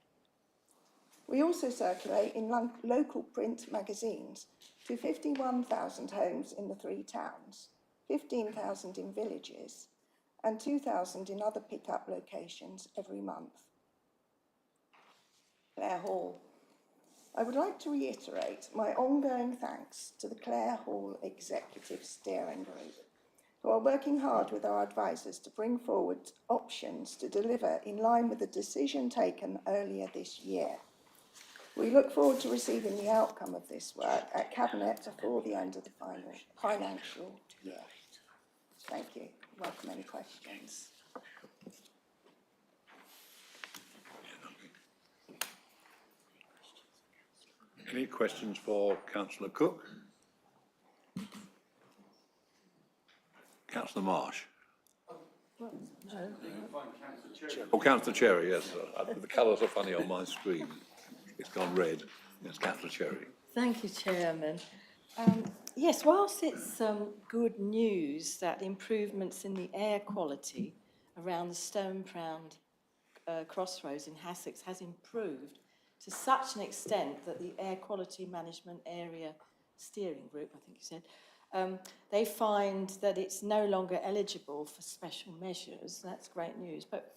We also circulate in local print magazines to 51,000 homes in the 3 towns, 15,000 in villages, and 2,000 in other pick-up locations every month. Clare Hall. I would like to reiterate my ongoing thanks to the Clare Hall Executive Steering Group, who are working hard with our advisors to bring forward options to deliver in line with the decision taken earlier this year. We look forward to receiving the outcome of this work at Cabinet before the end of the financial year. Thank you. Welcome any questions. Any questions for Councillor Cook? Councillor Marsh? Oh, Councillor Cherry, yes. The colours are funny on my screen. It's gone red. Yes, Councillor Cherry. Thank you, Chairman. Yes, whilst it's good news that improvements in the air quality around the Stonepound crossroads in Sussex has improved to such an extent that the Air Quality Management Area Steering Group, I think you said, they find that it's no longer eligible for special measures. That's great news, but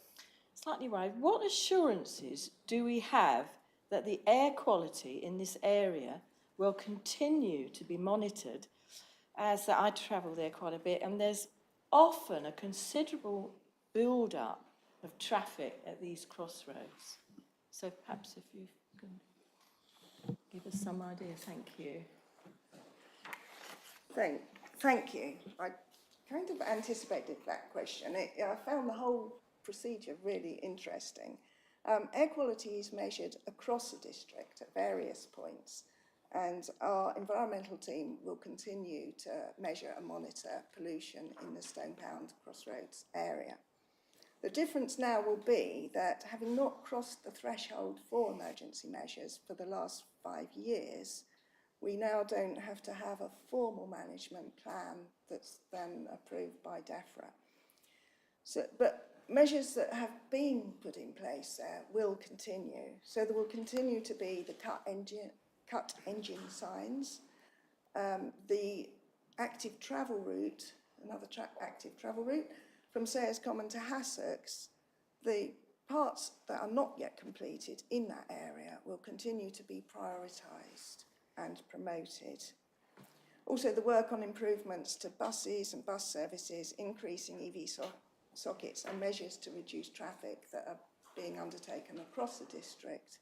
slightly worried. What assurances do we have that the air quality in this area will continue to be monitored, as I travel there quite a bit, and there's often a considerable build-up of traffic at these crossroads. So perhaps if you can give us some idea. Thank you. Thank you. I kind of anticipated that question. I found the whole procedure really interesting. Air quality is measured across the district at various points, and our environmental team will continue to measure and monitor pollution in the Stonepound Crossroads area. The difference now will be that, having not crossed the threshold for emergency measures for the last 5 years, we now don't have to have a formal management plan that's then approved by DEFRA. But measures that have been put in place there will continue. So there will continue to be the cut engine signs, the active travel route, another active travel route, from Sayers Common to Sussex. The parts that are not yet completed in that area will continue to be prioritised and promoted. Also, the work on improvements to buses and bus services, increasing EV sockets and measures to reduce traffic that are being undertaken across the district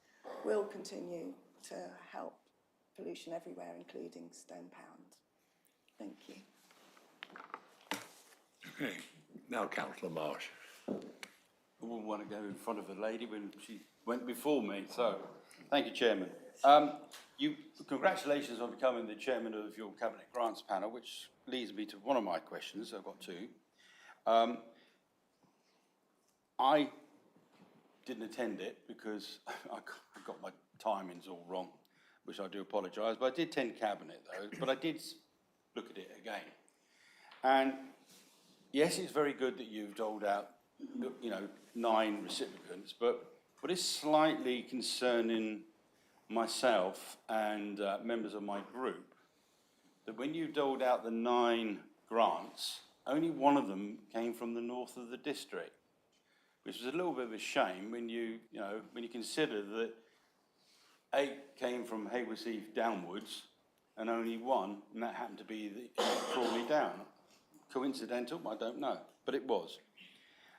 will continue to help pollution everywhere, including Stonepound. Thank you. Okay. Now, Councillor Marsh. I wouldn't want to go in front of the lady when she went before me, so thank you, Chairman. Congratulations on becoming the Chairman of your Cabinet Grants panel, which leads me to one of my questions. I've got 2. I didn't attend it because I got my timings all wrong, which I do apologise, but I did attend Cabinet though, but I did look at it again. And yes, it's very good that you've doled out, 9 recipients, but what is slightly concerning myself and members of my group, that when you doled out the 9 grants, only one of them came from the north of the district, which was a little bit of a shame when you consider that 8 came from Haywards downwards and only 1, and that happened to be the Crawley down. Coincidental? I don't know, but it was.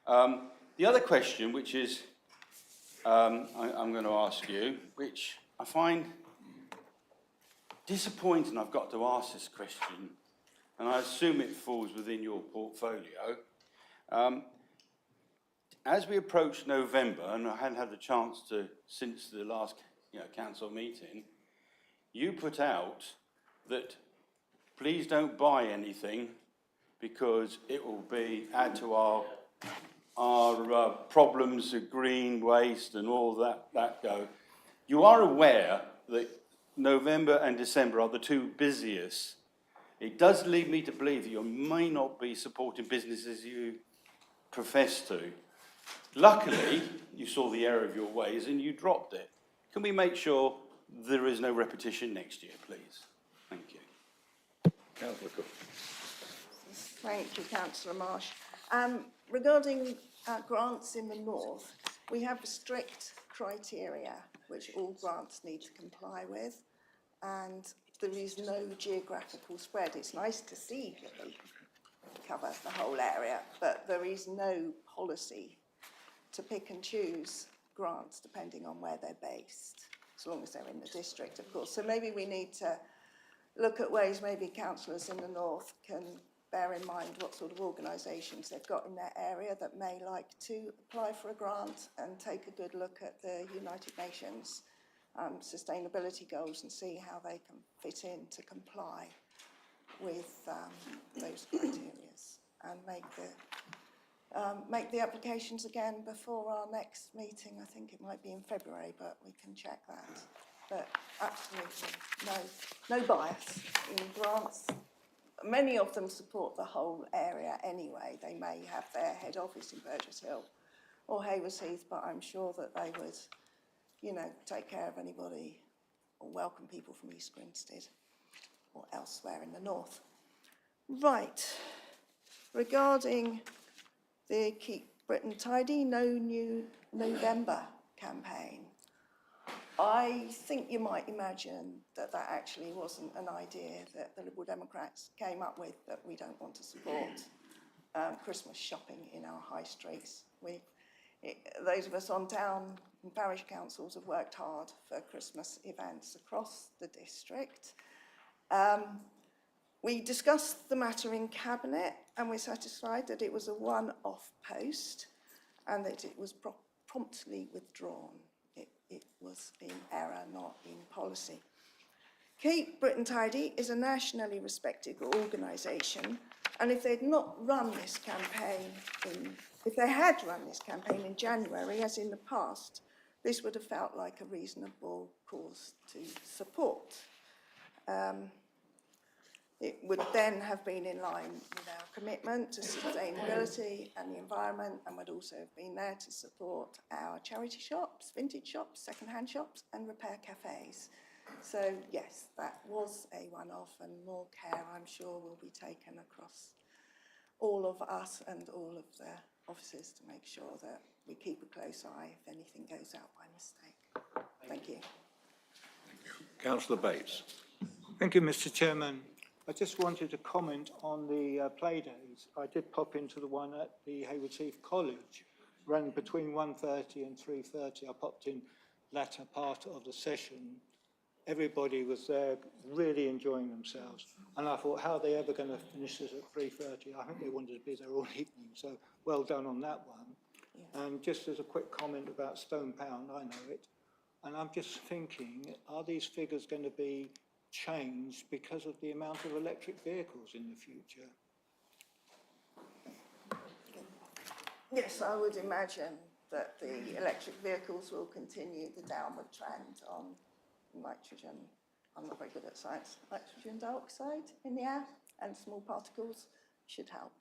The other question, which is I'm going to ask you, which I find disappointing I've got to ask this question, and I assume it falls within your portfolio. As we approach November, and I hadn't had the chance to since the last council meeting, you put out that please don't buy anything because it will add to our problems of green waste and all that go. You are aware that November and December are the two busiest. It does lead me to believe that you may not be supporting businesses you profess to. Luckily, you saw the error of your ways and you dropped it. Can we make sure there is no repetition next year, please? Thank you. Councillor Cook. Thank you, Councillor Marsh. Regarding grants in the north, we have strict criteria which all grants need to comply with, and there is no geographical spread. It's nice to see that they cover the whole area, but there is no policy to pick and choose grants depending on where they're based, as long as they're in the district, of course. So maybe we need to look at ways maybe councillors in the north can bear in mind what sort of organisations they've got in their area that may like to apply for a grant, and take a good look at the United Nations sustainability goals and see how they can fit in to comply with those criteria, and make the applications again before our next meeting. I think it might be in February, but we can check that. But absolutely no bias in grants. Many of them support the whole area anyway. They may have their head office in Burgess Hill or Haywards Heath, but I'm sure that they would, take care of anybody or welcome people from East Grinstead or elsewhere in the north. Right. Regarding the Keep Britain Tidy, No New November campaign, I think you might imagine that actually wasn't an idea that the Liberal Democrats came up with, that we don't want to support Christmas shopping in our high streets. Those of us on town and parish councils have worked hard for Christmas events across the district. We discussed the matter in Cabinet, and we're satisfied that it was a one-off post and that it was promptly withdrawn. It was in error, not in policy. Keep Britain Tidy is a nationally respected organisation, and if they had run this campaign in January, as in the past, this would have felt like a reasonable cause to support. It would then have been in line with our commitment to sustainability and the environment, and would also have been there to support our charity shops, vintage shops, second-hand shops, and repair cafes. So yes, that was a one-off, and more care, I'm sure, will be taken across all of us and all of the offices to make sure that we keep a close eye if anything goes out by mistake. Thank you. Councillor Bates. Thank you, Mr. Chairman. I just wanted to comment on the play days. I did pop into the one at the Haywards Heath College, ran between 1:30 and 3:30. I popped in latter part of the session. Everybody was there really enjoying themselves. And I thought, how are they ever going to finish this at 3:30? I think they wanted to be there all evening, so well done on that one. Yeah. And just as a quick comment about Stone Pound, I know it. And I'm just thinking, are these figures going to be changed because of the amount of electric vehicles in the future? Yes, I would imagine that the electric vehicles will continue the downward trend on nitrogen. I'm not very good at science. Nitrogen dioxide in the air and small particles should help.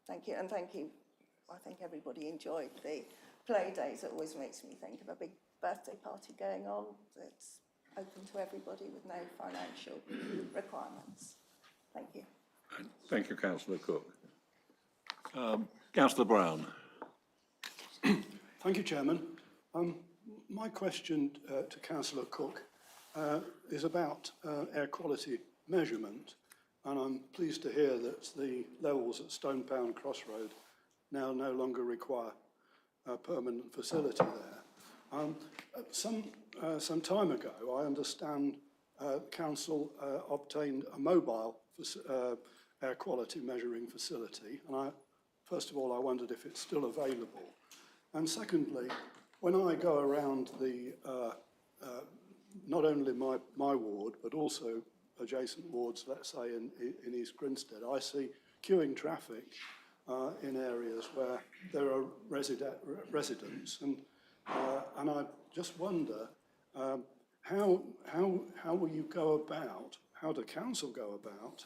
Thank you, and thank you. I think everybody enjoyed the play days. It always makes me think of a big birthday party going on that's open to everybody with no financial requirements. Thank you. Thank you, Councillor Cook. Councillor Brown. Thank you, Chairman. My question to Councillor Cook is about air quality measurement, and I'm pleased to hear that the levels at Stone Pound Crossroad now no longer require a permanent facility there. Some time ago, I understand council obtained a mobile air quality measuring facility. And first of all, I wondered if it's still available. And secondly, when I go around not only my ward, but also adjacent wards, let's say in East Grinstead, I see queuing traffic in areas where there are residents. And I just wonder, how will you go about, how the council go about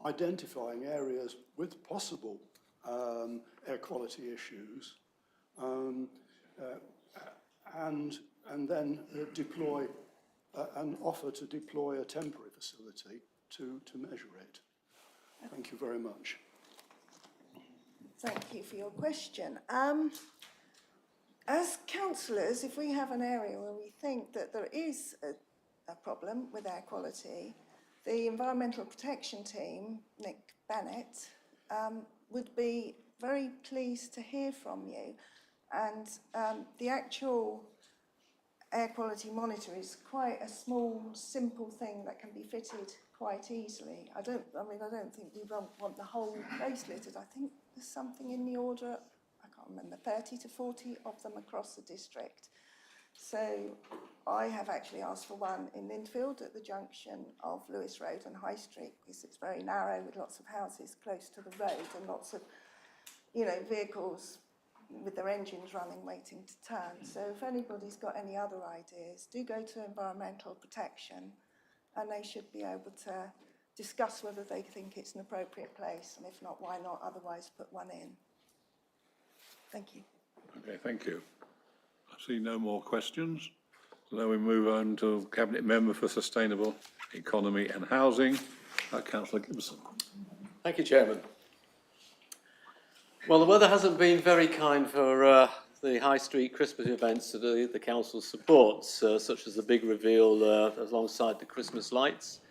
identifying areas with possible air quality issues and then deploy and offer to deploy a temporary facility to measure it? Thank you very much. Thank you for your question. As councillors, if we have an area where we think that there is a problem with air quality, the Environmental Protection Team, Nick Bennett, would be very pleased to hear from you. And the actual air quality monitor is quite a small, simple thing that can be fitted quite easily. I don't think we want the whole place littered. I think there's something in the order, I can't remember, 30 to 40 of them across the district. So I have actually asked for one in Lindfield at the junction of Lewis Road and High Street, because it's very narrow with lots of houses close to the road and lots of, vehicles with their engines running, waiting to turn. So if anybody's got any other ideas, do go to Environmental Protection and they should be able to discuss whether they think it's an appropriate place, and if not, why not otherwise put one in. Thank you. Okay, thank you. I see no more questions. So then we move on to Cabinet Member for Sustainable Economy and Housing, Councillor Gibson. Thank you, Chairman. Well, the weather hasn't been very kind for the High Street Christmas events that the Council supports, such as the big reveal alongside the Christmas lights.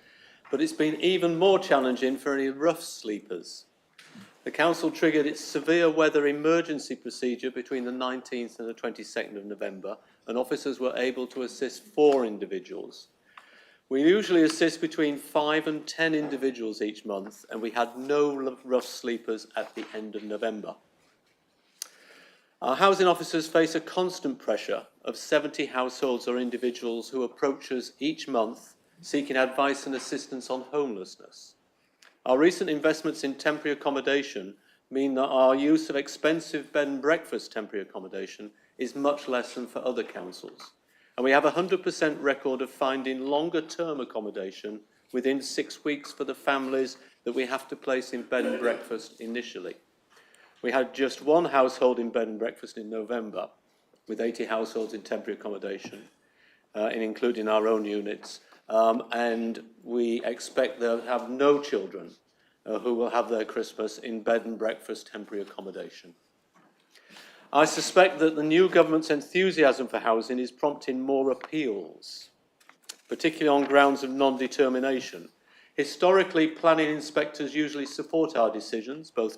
But it's been even more challenging for any rough sleepers. The Council triggered its severe weather emergency procedure between the 19th and the 22nd of November, and officers were able to assist 4 individuals. We usually assist between 5 and 10 individuals each month, and we had no rough sleepers at the end of November. Our housing officers face a constant pressure of 70 households or individuals who approach us each month seeking advice and assistance on homelessness. Our recent investments in temporary accommodation mean that our use of expensive bed and breakfast temporary accommodation is much less than for other councils. And we have a 100% record of finding longer term accommodation within 6 weeks for the families that we have to place in bed and breakfast initially. We had just 1 household in bed and breakfast in November, with 80 households in temporary accommodation, including our own units. And we expect they'll have no children who will have their Christmas in bed and breakfast temporary accommodation. I suspect that the new government's enthusiasm for housing is prompting more appeals, particularly on grounds of non-determination. Historically, planning inspectors usually support our decisions, both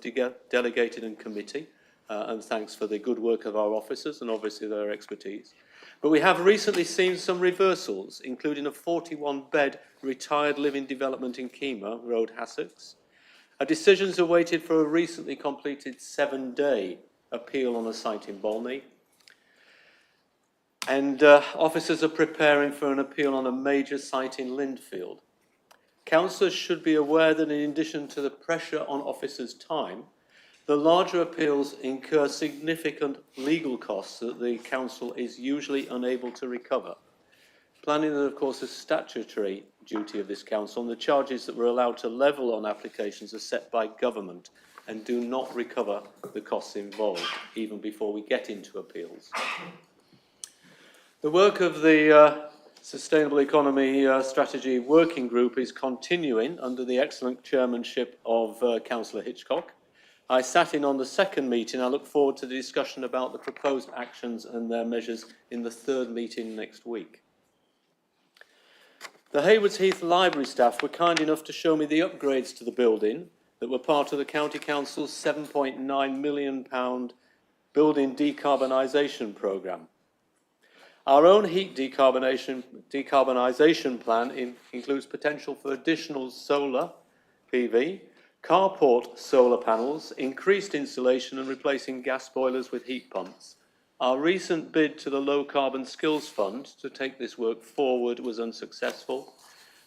delegated and committee, and thanks for the good work of our officers and obviously their expertise. But we have recently seen some reversals, including a 41-bed retired living development in Kemah Road, Sussex. A decision's awaited for a recently completed 7-day appeal on a site in Bolney. And officers are preparing for an appeal on a major site in Lindfield. Councillors should be aware that in addition to the pressure on officers' time, the larger appeals incur significant legal costs that the Council is usually unable to recover. Planning is, of course, a statutory duty of this Council, and the charges that we're allowed to level on applications are set by government and do not recover the costs involved, even before we get into appeals. The work of the Sustainable Economy Strategy Working Group is continuing under the excellent chairmanship of Councillor Hitchcock. I sat in on the 2nd meeting. I look forward to the discussion about the proposed actions and their measures in the 3rd meeting next week. The Haywards Heath Library staff were kind enough to show me the upgrades to the building that were part of the County Council's £7.9 million building decarbonisation programme. Our own heat decarbonisation plan includes potential for additional solar PV, carport solar panels, increased insulation and replacing gas boilers with heat pumps. Our recent bid to the Low Carbon Skills Fund to take this work forward was unsuccessful,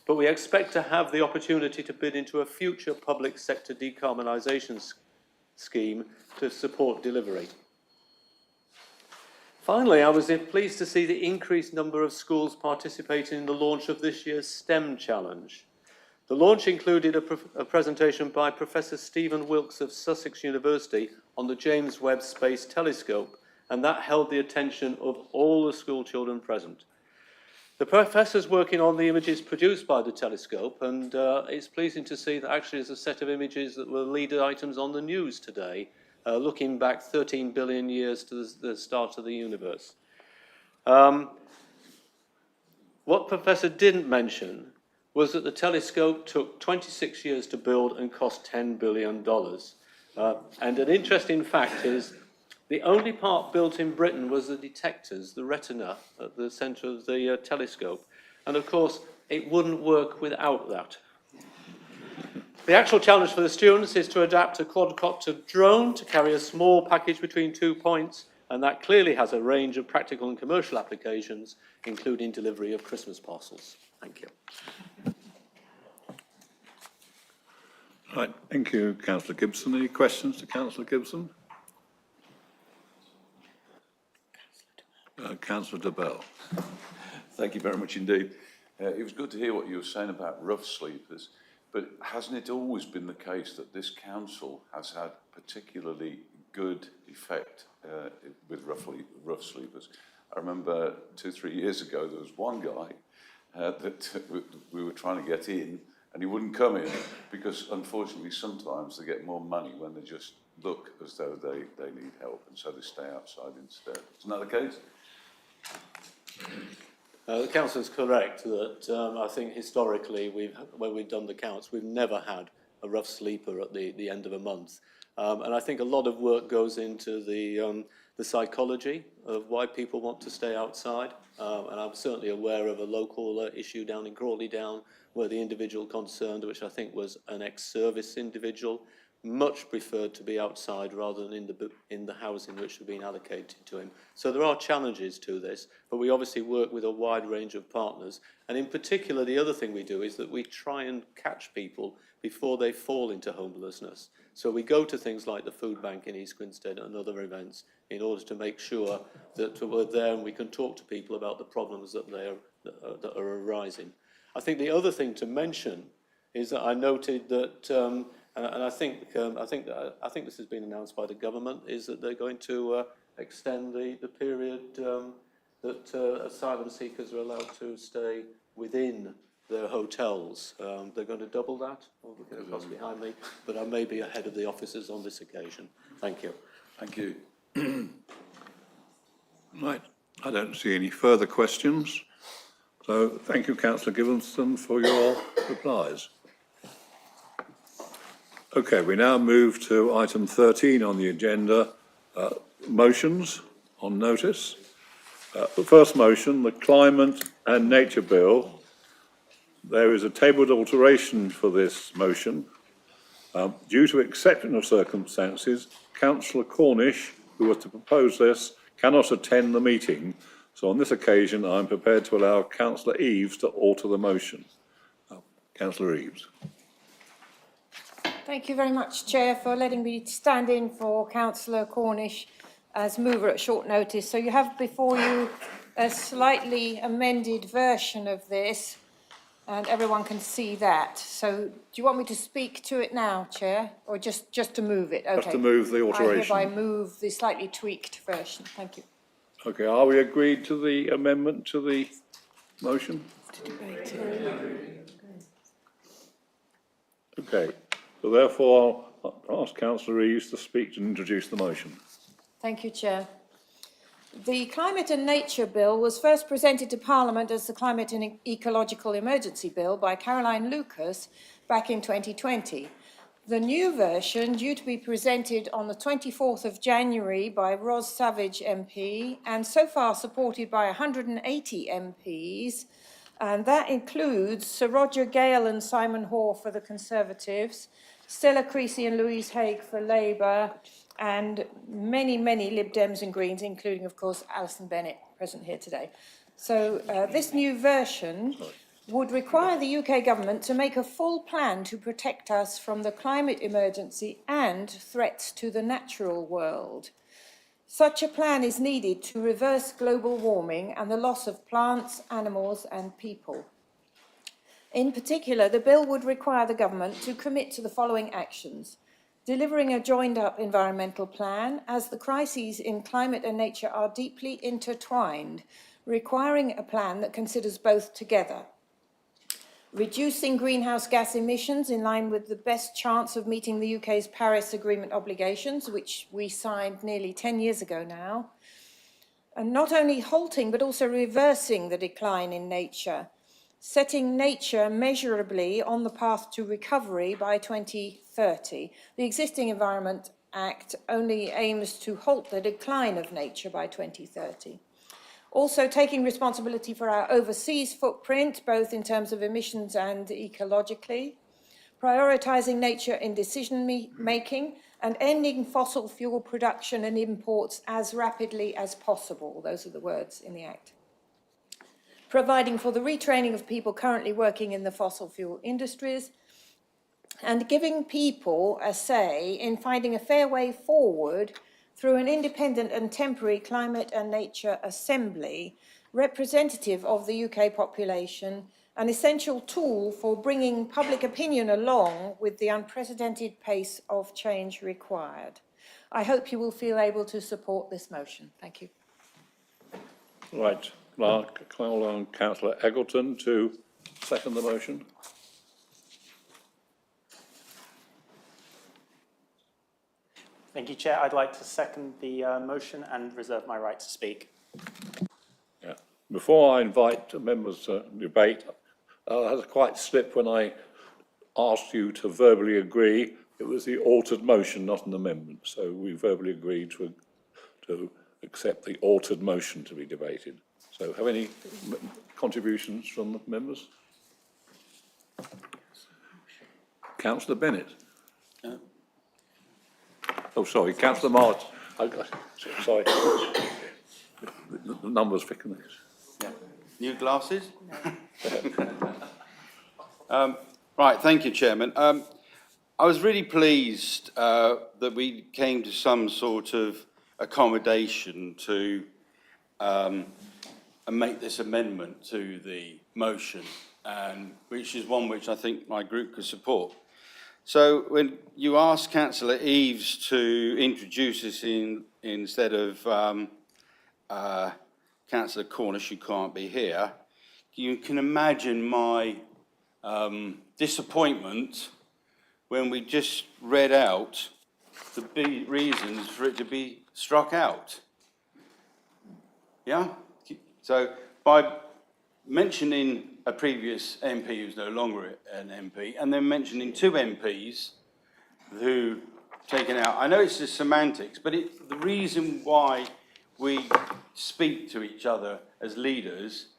but we expect to have the opportunity to bid into a future public sector decarbonisation scheme to support delivery. Finally, I was pleased to see the increased number of schools participating in the launch of this year's STEM Challenge. The launch included a presentation by Professor Stephen Wilkes of Sussex University on the James Webb Space Telescope, and that held the attention of all the school children present. The professor's working on the images produced by the telescope, and it's pleasing to see that actually there's a set of images that were leader items on the news today, looking back 13 billion years to the start of the universe. What Professor didn't mention was that the telescope took 26 years to build and cost $10 billion. And an interesting fact is, the only part built in Britain was the detectors, the retina, at the centre of the telescope. And of course, it wouldn't work without that. The actual challenge for the students is to adapt a quadcopter drone to carry a small package between 2 points, and that clearly has a range of practical and commercial applications, including delivery of Christmas parcels. Thank you. Right, thank you, Councillor Gibson. Any questions to Councillor Gibson? Councillor de Bell. Thank you very much indeed. It was good to hear what you were saying about rough sleepers, but hasn't it always been the case that this council has had particularly good effect with rough sleepers? I remember 2-3 years ago there was one guy that we were trying to get in, and he wouldn't come in because unfortunately sometimes they get more money when they just look as though they need help, and so they stay outside instead. Isn't that the case? The council is correct that I think historically, when we've done the counts, we've never had a rough sleeper at the end of a month. And I think a lot of work goes into the psychology of why people want to stay outside. And I'm certainly aware of a local issue down in Crawley Down where the individual concerned, which I think was an ex-service individual, much preferred to be outside rather than in the housing which had been allocated to him. So there are challenges to this, but we obviously work with a wide range of partners. And in particular, the other thing we do is that we try and catch people before they fall into homelessness. So we go to things like the food bank in East Grinstead and other events in order to make sure that we're there and we can talk to people about the problems that are arising. I think the other thing to mention is that I noted that and I think this has been announced by the government, is that they're going to extend the period that asylum seekers are allowed to stay within their hotels. They're going to double that. I'll look across behind me, but I may be ahead of the officers on this occasion. Thank you. Thank you. Right, I don't see any further questions. So thank you, Councillor Gibbonson, for your replies. Okay, we now move to item 13 on the agenda, motions on notice. The first motion, the Climate and Nature Bill. There is a tabled alteration for this motion. Due to exceptional circumstances, Councillor Cornish, who was to propose this, cannot attend the meeting. So on this occasion, I'm prepared to allow Councillor Eaves to alter the motion. Councillor Eaves. Thank you very much, Chair, for letting me stand in for Councillor Cornish as mover at short notice. So you have before you a slightly amended version of this, and everyone can see that. So do you want me to speak to it now, Chair, or just to move it? Okay. Just to move the alteration. I hereby move the slightly tweaked version. Thank you. Okay, are we agreed to the amendment to the motion? Okay, so therefore I'll ask Councillor Eaves to speak and introduce the motion. Thank you, Chair. The Climate and Nature Bill was first presented to Parliament as the Climate and Ecological Emergency Bill by Caroline Lucas back in 2020. The new version, due to be presented on the 24th of January by Ros Savage MP, and so far supported by 180 MPs, and that includes Sir Roger Gale and Simon Hoare for the Conservatives, Stella Creasy and Louise Haigh for Labour, and many, many Lib Dems and Greens, including, of course, Alison Bennett, present here today. So this new version would require the UK government to make a full plan to protect us from the climate emergency and threats to the natural world. Such a plan is needed to reverse global warming and the loss of plants, animals and people. In particular, the bill would require the government to commit to the following actions: delivering a joined-up environmental plan, as the crises in climate and nature are deeply intertwined, requiring a plan that considers both together. Reducing greenhouse gas emissions in line with the best chance of meeting the UK's Paris Agreement obligations, which we signed nearly 10 years ago now. And not only halting, but also reversing the decline in nature, setting nature measurably on the path to recovery by 2030. The existing Environment Act only aims to halt the decline of nature by 2030. Also taking responsibility for our overseas footprint, both in terms of emissions and ecologically, prioritising nature in decision-making, and ending fossil fuel production and imports as rapidly as possible. Those are the words in the Act. Providing for the retraining of people currently working in the fossil fuel industries, and giving people a say in finding a fair way forward through an independent and temporary climate and nature assembly, representative of the UK population, an essential tool for bringing public opinion along with the unprecedented pace of change required. I hope you will feel able to support this motion. Thank you. Right. Can I call on Councillor Eggleton to second the motion? Thank you, Chair. I'd like to second the motion and reserve my right to speak. Yeah. Before I invite members to debate, I had a quite slip when I asked you to verbally agree. It was the altered motion, not an amendment. So we verbally agreed to accept the altered motion to be debated. So have any contributions from the members? Councillor Bennett. Oh, sorry, Councillor March. Sorry. The numbers thicken. Yeah. New glasses? Right, thank you, Chairman. I was really pleased that we came to some sort of accommodation to make this amendment to the motion, which is one which I think my group could support. So when you asked Councillor Eaves to introduce this instead of Councillor Cornish, who can't be here, you can imagine my disappointment when we just read out the reasons for it to be struck out. Yeah? So by mentioning a previous MP who's no longer an MP, and then mentioning two MPs who taken out, I know it's just semantics, but the reason why we speak to each other as leaders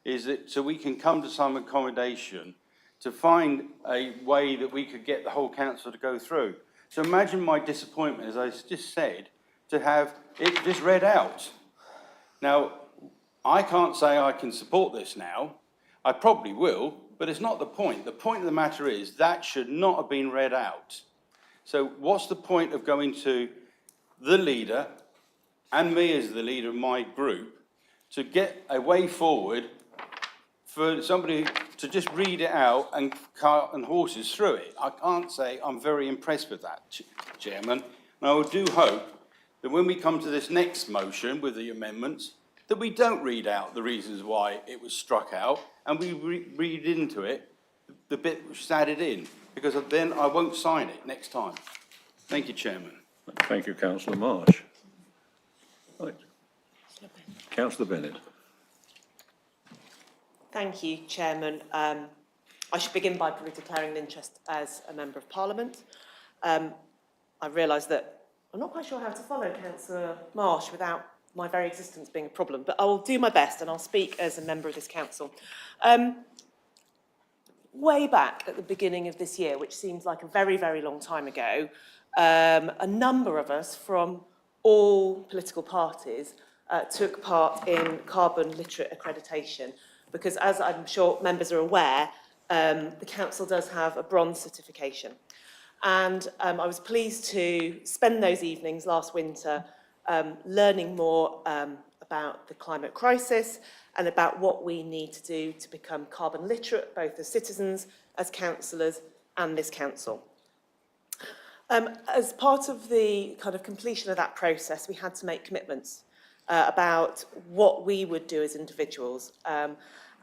is that so we can come to some accommodation to find a way that we could get the whole council to go through. So imagine my disappointment, as I just said, to have it just read out. Now, I can't say I can support this now. I probably will, but it's not the point. The point of the matter is that should not have been read out. So what's the point of going to the leader and me as the leader of my group to get a way forward for somebody to just read it out and cart and horses through it? I can't say I'm very impressed with that, Chairman. And I do hope that when we come to this next motion with the amendments, that we don't read out the reasons why it was struck out and we read into it the bit which is added in, because then I won't sign it next time. Thank you, Chairman. Thank you, Councillor Marsh. Right. Councillor Bennett. Thank you, Chairman. I should begin by declaring an interest as a Member of Parliament. I realise that I'm not quite sure how to follow Councillor Marsh without my very existence being a problem, but I will do my best and I'll speak as a member of this council. Way back at the beginning of this year, which seems like a very, very long time ago, a number of us from all political parties took part in carbon literate accreditation, because as I'm sure members are aware, the council does have a bronze certification. And I was pleased to spend those evenings last winter learning more about the climate crisis and about what we need to do to become carbon literate, both as citizens, as councillors, and this council. As part of the kind of completion of that process, we had to make commitments about what we would do as individuals.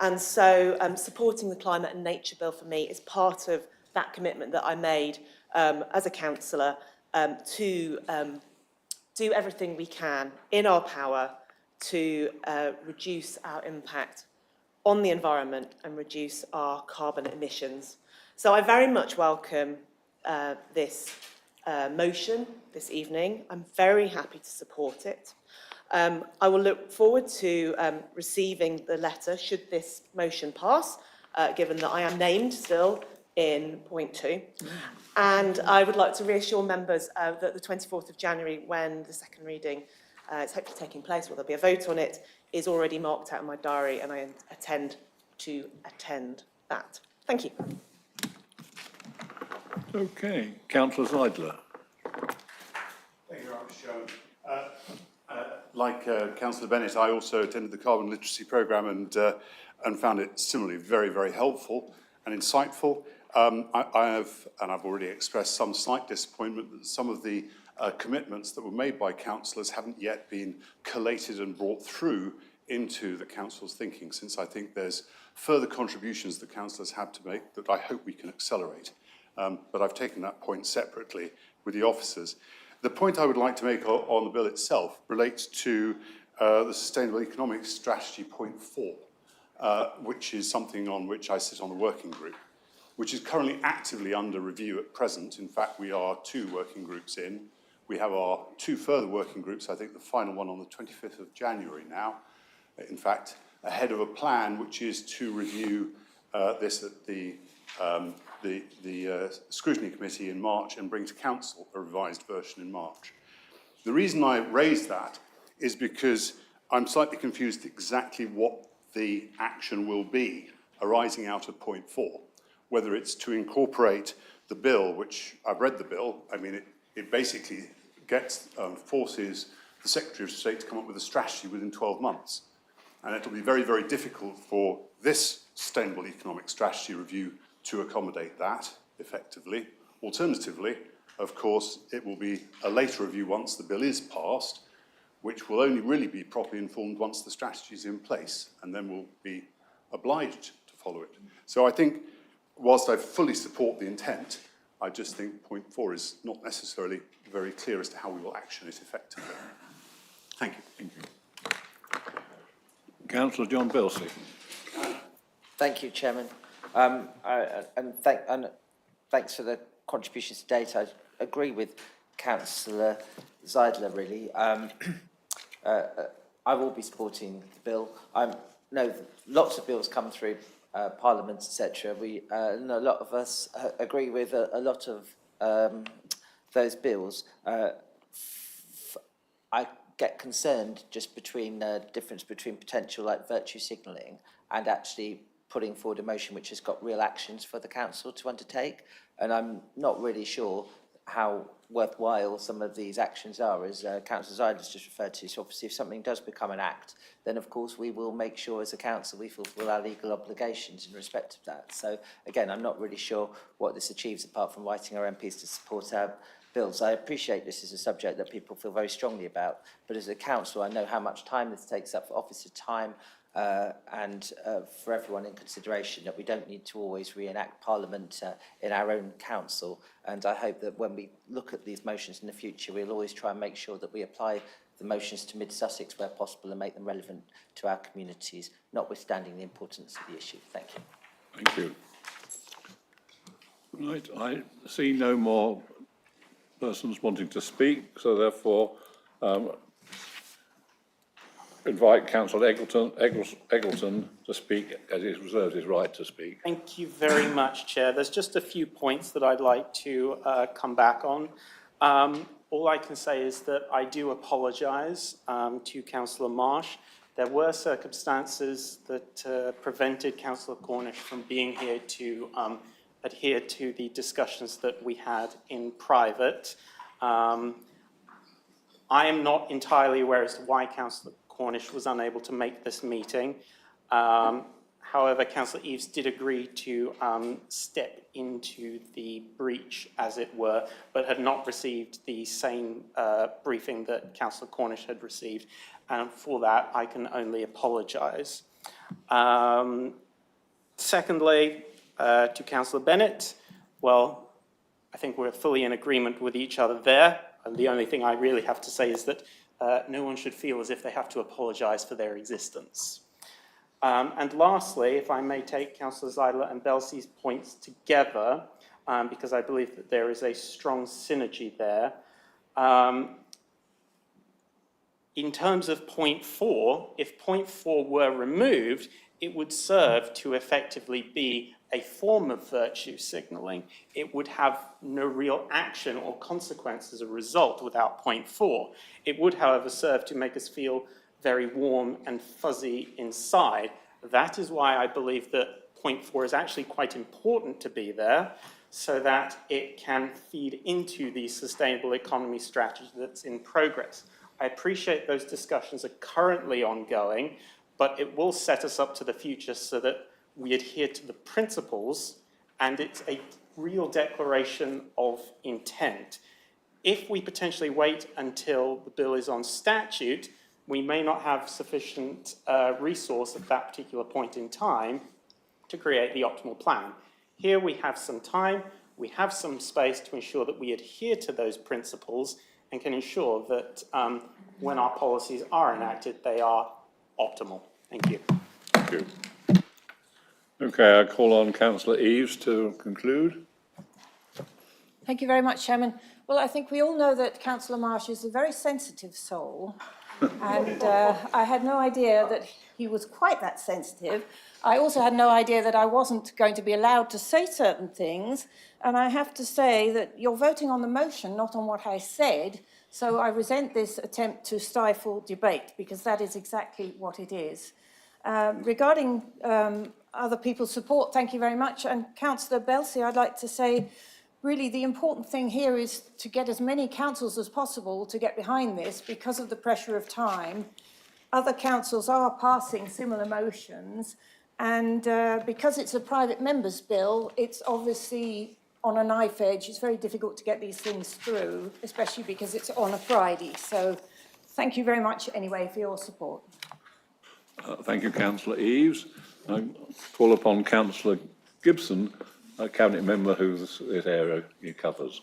And so supporting the Climate and Nature Bill for me is part of that commitment that I made as a councillor to do everything we can in our power to reduce our impact on the environment and reduce our carbon emissions. So I very much welcome this motion this evening. I'm very happy to support it. I will look forward to receiving the letter should this motion pass, given that I am named still in point 2. And I would like to reassure members that the 24th of January, when the second reading is hopefully taking place, or there'll be a vote on it, is already marked out in my diary, and I intend to attend that. Thank you. Okay, Councillor Seidler. Thank you very much, Chairman. Like Councillor Bennett, I also attended the carbon literacy programme and found it similarly very, very helpful and insightful. I've already expressed some slight disappointment that some of the commitments that were made by councillors haven't yet been collated and brought through into the council's thinking, since I think there's further contributions that councillors have to make that I hope we can accelerate. But I've taken that point separately with the officers. The point I would like to make on the bill itself relates to the Sustainable Economic Strategy point 4, which is something on which I sit on the working group, which is currently actively under review at present. In fact, we are 2 working groups in. We have our 2 further working groups, I think the final one on the 25th of January now, in fact, ahead of a plan which is to review this at the Scrutiny Committee in March and bring to Council a revised version in March. The reason I raise that is because I'm slightly confused exactly what the action will be arising out of point 4. Whether it's to incorporate the bill, which I've read the bill, I mean, it basically forces the Secretary of State to come up with a strategy within 12 months. And it'll be very, very difficult for this Sustainable Economic Strategy review to accommodate that effectively. Alternatively, of course, it will be a later review once the bill is passed, which will only really be properly informed once the strategy is in place, and then we'll be obliged to follow it. So I think, whilst I fully support the intent, I just think point 4 is not necessarily very clear as to how we will action it effectively. Thank you. Thank you. Councillor John Bilsey. Thank you, Chairman. And thanks for the contributions to date. I agree with Councillor Seidler, really. I will be supporting the bill. I know lots of bills come through Parliament, etc. And a lot of us agree with a lot of those bills. I get concerned just between the difference between potential like virtue signalling and actually putting forward a motion which has got real actions for the council to undertake. And I'm not really sure how worthwhile some of these actions are, as Councillor Seidler's just referred to. So obviously if something does become an act, then of course we will make sure as a council we fulfil our legal obligations in respect of that. So again, I'm not really sure what this achieves apart from writing our MPs to support our bills. I appreciate this is a subject that people feel very strongly about, but as a council I know how much time this takes up for officer time and for everyone in consideration, that we don't need to always reenact Parliament in our own council. And I hope that when we look at these motions in the future, we'll always try and make sure that we apply the motions to Mid Sussex where possible and make them relevant to our communities, notwithstanding the importance of the issue. Thank you. Thank you. Right, I see no more persons wanting to speak, so therefore invite Councillor Eggleton to speak, as he reserves his right to speak. Thank you very much, Chair. There's just a few points that I'd like to come back on. All I can say is that I do apologise to Councillor Marsh. There were circumstances that prevented Councillor Cornish from being here to adhere to the discussions that we had in private. I am not entirely aware as to why Councillor Cornish was unable to make this meeting. However, Councillor Eaves did agree to step into the breach, as it were, but had not received the same briefing that Councillor Cornish had received. And for that, I can only apologise. Secondly, to Councillor Bennett, well, I think we're fully in agreement with each other there. And the only thing I really have to say is that no one should feel as if they have to apologise for their existence. And lastly, if I may take Councillor Zeidler and Belsey's points together, because I believe that there is a strong synergy there. In terms of point 4, if point 4 were removed, it would serve to effectively be a form of virtue signalling. It would have no real action or consequence as a result without point 4. It would, however, serve to make us feel very warm and fuzzy inside. That is why I believe that point 4 is actually quite important to be there, so that it can feed into the sustainable economy strategy that's in progress. I appreciate those discussions are currently ongoing, but it will set us up to the future so that we adhere to the principles, and it's a real declaration of intent. If we potentially wait until the bill is on statute, we may not have sufficient resource at that particular point in time to create the optimal plan. Here we have some time, we have some space to ensure that we adhere to those principles and can ensure that when our policies are enacted, they are optimal. Thank you. Thank you. Okay, I call on Councillor Eaves to conclude. Thank you very much, Chairman. Well, I think we all know that Councillor Marsh is a very sensitive soul, and I had no idea that he was quite that sensitive. I also had no idea that I wasn't going to be allowed to say certain things, and I have to say that you're voting on the motion, not on what I said, so I resent this attempt to stifle debate, because that is exactly what it is. Regarding other people's support, thank you very much, and Councillor Belsey, I'd like to say, really, the important thing here is to get as many councils as possible to get behind this because of the pressure of time. Other councils are passing similar motions, and because it's a private member's bill, it's obviously on a knife edge. It's very difficult to get these things through, especially because it's on a Friday. So thank you very much anyway for your support. Thank you, Councillor Eaves. I call upon Councillor Gibson, a Cabinet Member whose this area he covers.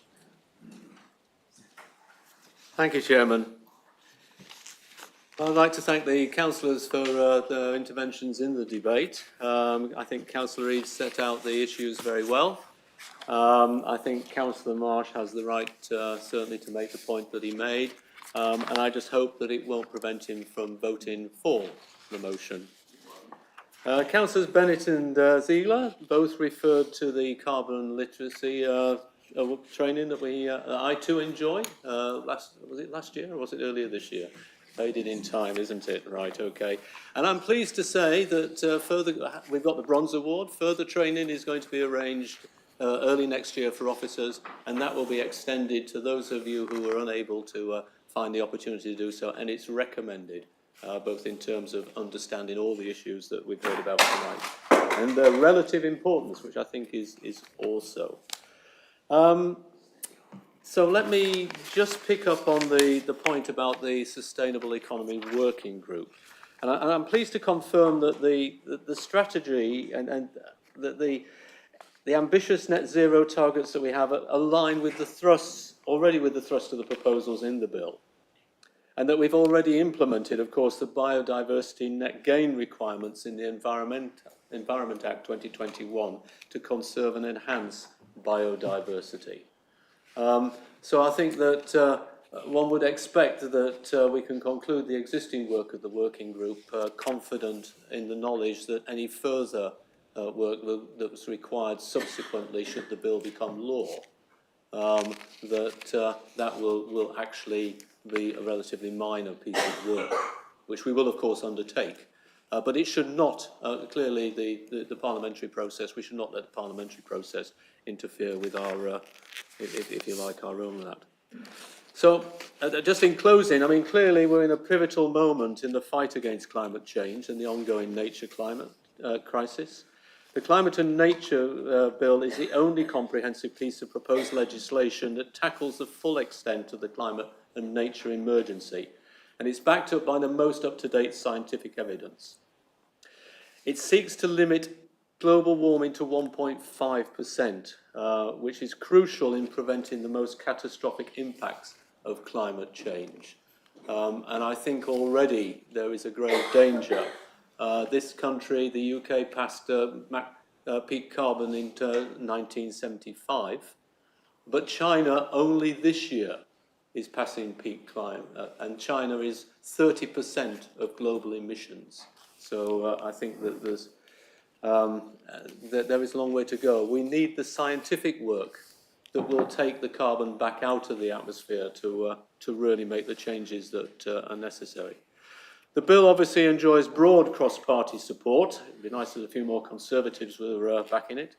Thank you, Chairman. I'd like to thank the councillors for their interventions in the debate. I think Councillor Eaves set out the issues very well. I think Councillor Marsh has the right, certainly, to make the point that he made, and I just hope that it won't prevent him from voting for the motion. Councillors Bennett and Zeidler both referred to the carbon literacy training that I too enjoyed. Was it last year or was it earlier this year? Faded in time, isn't it? Right, okay. And I'm pleased to say that we've got the Bronze Award. Further training is going to be arranged early next year for officers, and that will be extended to those of you who are unable to find the opportunity to do so, and it's recommended. Both in terms of understanding all the issues that we've heard about tonight and their relative importance, which I think is also. So let me just pick up on the point about the Sustainable Economy Working Group. And I'm pleased to confirm that the strategy and that the ambitious net zero targets that we have align with the thrust of the proposals in the bill. And that we've already implemented, of course, the biodiversity net gain requirements in the Environment Act 2021 to conserve and enhance biodiversity. So I think that one would expect that we can conclude the existing work of the working group confident in the knowledge that any further work that was required subsequently, should the bill become law, that will actually be a relatively minor piece of work, which we will of course undertake. But it should not, clearly the parliamentary process, we should not let the parliamentary process interfere with our, if you like, our own that. So, just in closing, I mean, clearly we're in a pivotal moment in the fight against climate change and the ongoing nature climate crisis. The Climate and Nature Bill is the only comprehensive piece of proposed legislation that tackles the full extent of the climate and nature emergency, and it's backed up by the most up-to-date scientific evidence. It seeks to limit global warming to 1.5%, which is crucial in preventing the most catastrophic impacts of climate change. And I think already there is a grave danger. This country, the UK, passed peak carbon in 1975, but China only this year is passing peak climate, and China is 30% of global emissions. So I think that there is a long way to go. We need the scientific work that will take the carbon back out of the atmosphere to really make the changes that are necessary. The bill obviously enjoys broad cross-party support. It'd be nice if a few more Conservatives were backing it.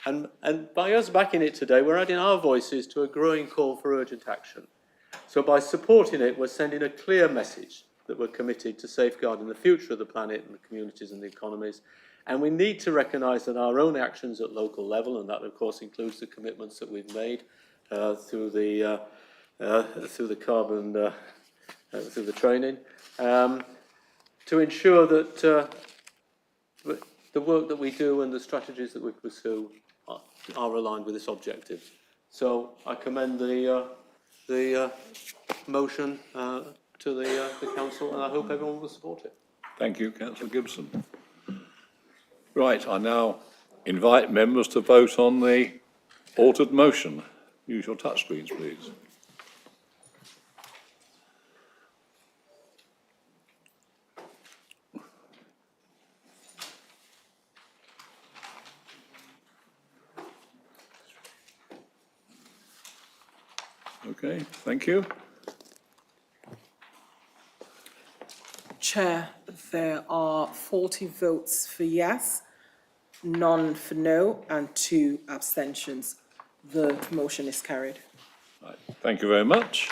And by us backing it today, we're adding our voices to a growing call for urgent action. So by supporting it, we're sending a clear message that we're committed to safeguarding the future of the planet and the communities and the economies. And we need to recognise that our own actions at local level, and that of course includes the commitments that we've made through the carbon, through the training, to ensure that the work that we do and the strategies that we pursue are aligned with this objective. So I commend the motion to the Council, and I hope everyone will support it. Thank you, Councillor Gibson. Right, I now invite members to vote on the altered motion. Use your touchscreens, please. Okay, thank you. Chair, there are 40 votes for yes, none for no, and 2 abstentions. The motion is carried. Right, thank you very much.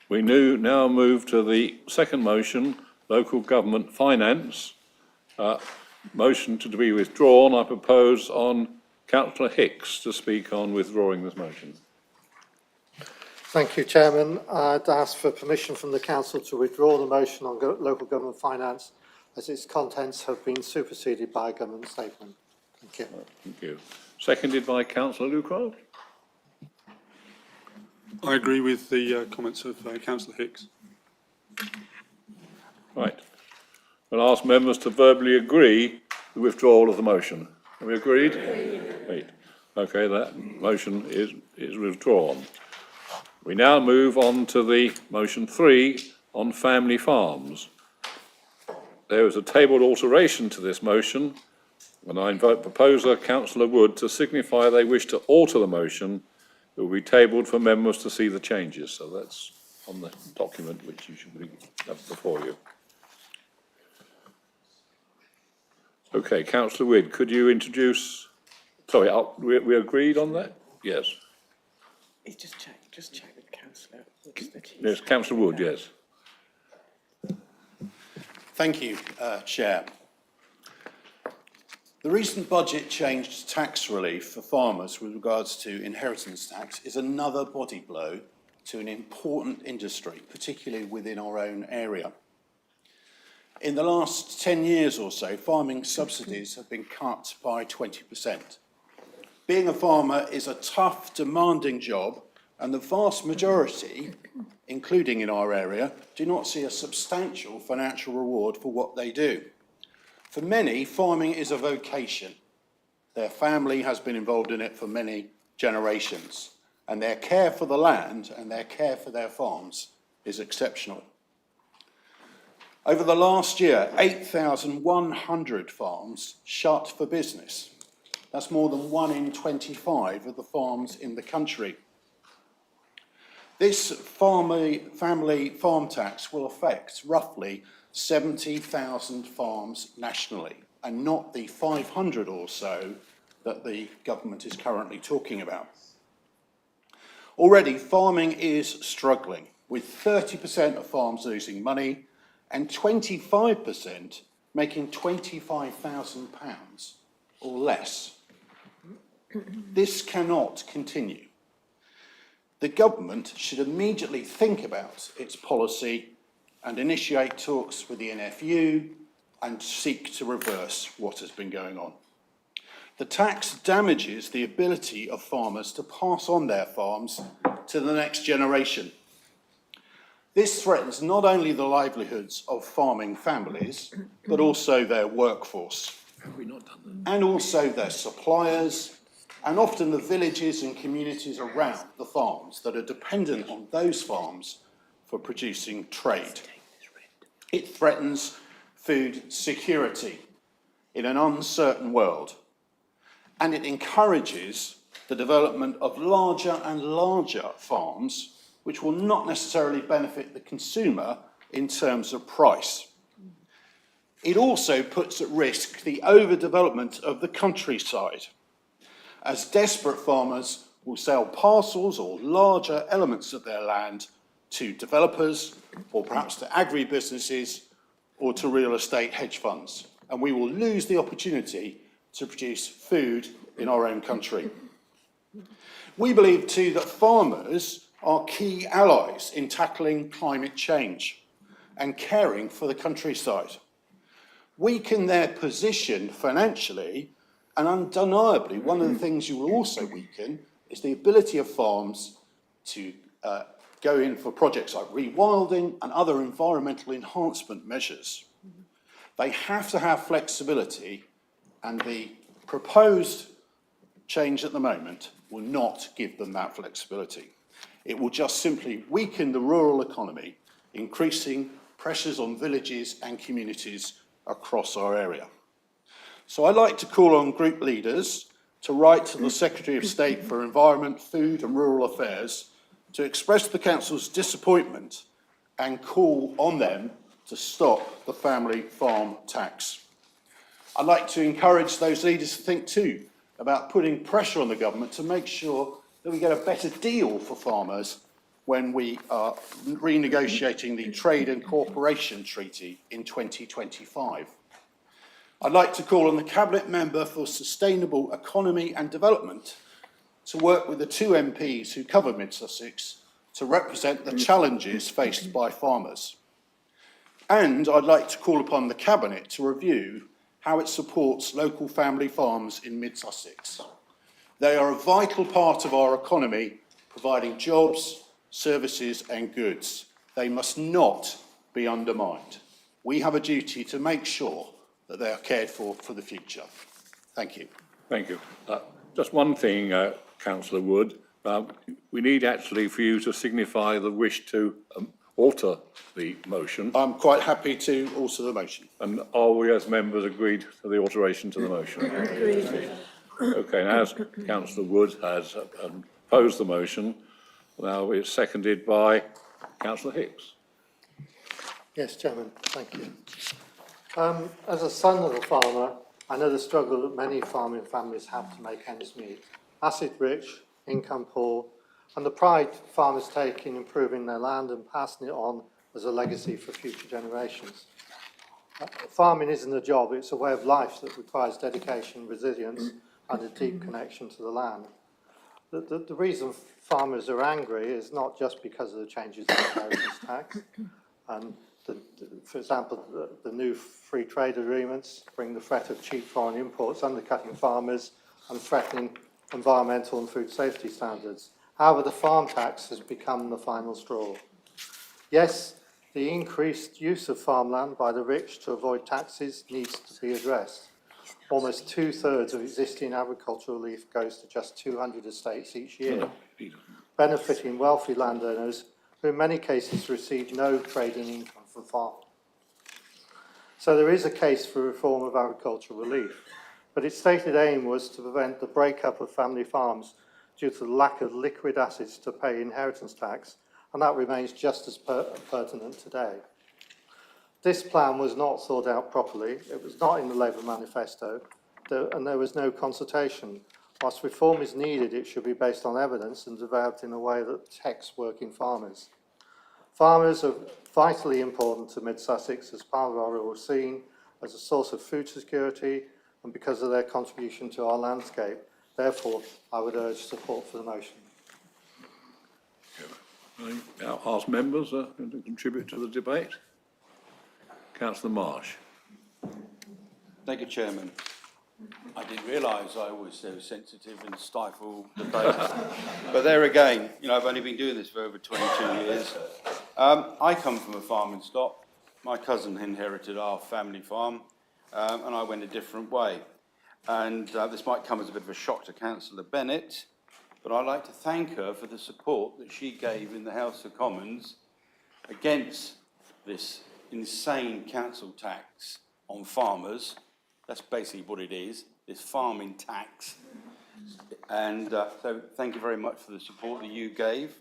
We now move to the second motion, local government finance. Motion to be withdrawn. I propose on Councillor Hicks to speak on withdrawing this motion. Thank you, Chairman. I'd ask for permission from the Council to withdraw the motion on local government finance, as its contents have been superseded by a government statement. Thank you. Thank you. Seconded by Councillor Lucroft. I agree with the comments of Councillor Hicks. Right. We'll ask members to verbally agree the withdrawal of the motion. Are we agreed? Agreed. Okay, that motion is withdrawn. We now move on to the motion 3 on family farms. There is a tabled alteration to this motion, and I invite proposer Councillor Wood to signify they wish to alter the motion. It will be tabled for members to see the changes. So that's on the document which you should have before you. Okay, Councillor Wood, could you introduce? Sorry, we agreed on that? Yes. It's just check with the Councillor. Yes, Councillor Wood, yes. Thank you, Chair. The recent budget changed tax relief for farmers with regards to inheritance tax is another body blow to an important industry, particularly within our own area. In the last 10 years or so, farming subsidies have been cut by 20%. Being a farmer is a tough, demanding job, and the vast majority, including in our area, do not see a substantial financial reward for what they do. For many, farming is a vocation. Their family has been involved in it for many generations. and their care for the land and their care for their farms is exceptional. Over the last year, 8,100 farms shut for business. That's more than 1 in 25 of the farms in the country. This family farm tax will affect roughly 70,000 farms nationally, and not the 500 or so that the government is currently talking about. Already, farming is struggling, with 30% of farms losing money and 25% making £25,000 or less. This cannot continue. The government should immediately think about its policy and initiate talks with the NFU and seek to reverse what has been going on. The tax damages the ability of farmers to pass on their farms to the next generation. This threatens not only the livelihoods of farming families, but also their workforce, and also their suppliers, and often the villages and communities around the farms that are dependent on those farms for producing trade. It threatens food security in an uncertain world, and it encourages the development of larger and larger farms, which will not necessarily benefit the consumer in terms of price. It also puts at risk the overdevelopment of the countryside, as desperate farmers will sell parcels or larger elements of their land to developers, or perhaps to agribusinesses, or to real estate hedge funds, and we will lose the opportunity to produce food in our own country. We believe too that farmers are key allies in tackling climate change and caring for the countryside. Weaken their position financially, and undeniably, one of the things you will also weaken is the ability of farms to go in for projects like rewilding and other environmental enhancement measures. They have to have flexibility, and the proposed change at the moment will not give them that flexibility. It will just simply weaken the rural economy, increasing pressures on villages and communities across our area. So I'd like to call on group leaders to write to the Secretary of State for Environment, Food and Rural Affairs to express the Council's disappointment and call on them to stop the family farm tax. I'd like to encourage those leaders to think too about putting pressure on the government to make sure that we get a better deal for farmers when we are renegotiating the Trade and Cooperation Treaty in 2025. I'd like to call on the Cabinet Member for Sustainable Economy and Development to work with the 2 MPs who cover Mid Sussex to represent the challenges faced by farmers. And I'd like to call upon the Cabinet to review how it supports local family farms in Mid Sussex. They are a vital part of our economy, providing jobs, services and goods. They must not be undermined. We have a duty to make sure that they are cared for the future. Thank you. Thank you. Just one thing, Councillor Wood. We need actually for you to signify the wish to alter the motion. I'm quite happy to alter the motion. And are we as members agreed to the alteration to the motion? Agreed. Okay, now as Councillor Wood has opposed the motion, now it's seconded by Councillor Hicks. Yes, Chairman, thank you. As a son of a farmer, I know the struggle that many farming families have to make ends meet. Asset rich, income poor, and the pride farmers take in improving their land and passing it on as a legacy for future generations. Farming isn't a job, it's a way of life that requires dedication, resilience, and a deep connection to the land. The reason farmers are angry is not just because of the changes in the inheritance tax. And for example, the new free trade agreements bring the threat of cheap foreign imports, undercutting farmers and threatening environmental and food safety standards. However, the farm tax has become the final straw. Yes, the increased use of farmland by the rich to avoid taxes needs to be addressed. almost 2/3 of existing agricultural relief goes to just 200 estates each year, benefiting wealthy landowners who in many cases receive no trade-in income from farming. So there is a case for reform of agricultural relief, but its stated aim was to prevent the breakup of family farms due to the lack of liquid assets to pay inheritance tax, and that remains just as pertinent today. This plan was not thought out properly, it was not in the Labour manifesto, and there was no consultation. Whilst reform is needed, it should be based on evidence and developed in a way that protects working farmers. Farmers are vitally important to Mid Sussex as part of our rural scene, as a source of food security, and because of their contribution to our landscape. Therefore, I would urge support for the motion. I'll ask members to contribute to the debate. Councillor Marsh. Thank you, Chairman. I didn't realise I was so sensitive and stifle debate. But there again, you know, I've only been doing this for over 22 years. I come from a farming stock. My cousin inherited our family farm, and I went a different way. And this might come as a bit of a shock to Councillor Bennett, but I'd like to thank her for the support that she gave in the House of Commons against this insane council tax on farmers. That's basically what it is, this farming tax. And so thank you very much for the support that you gave.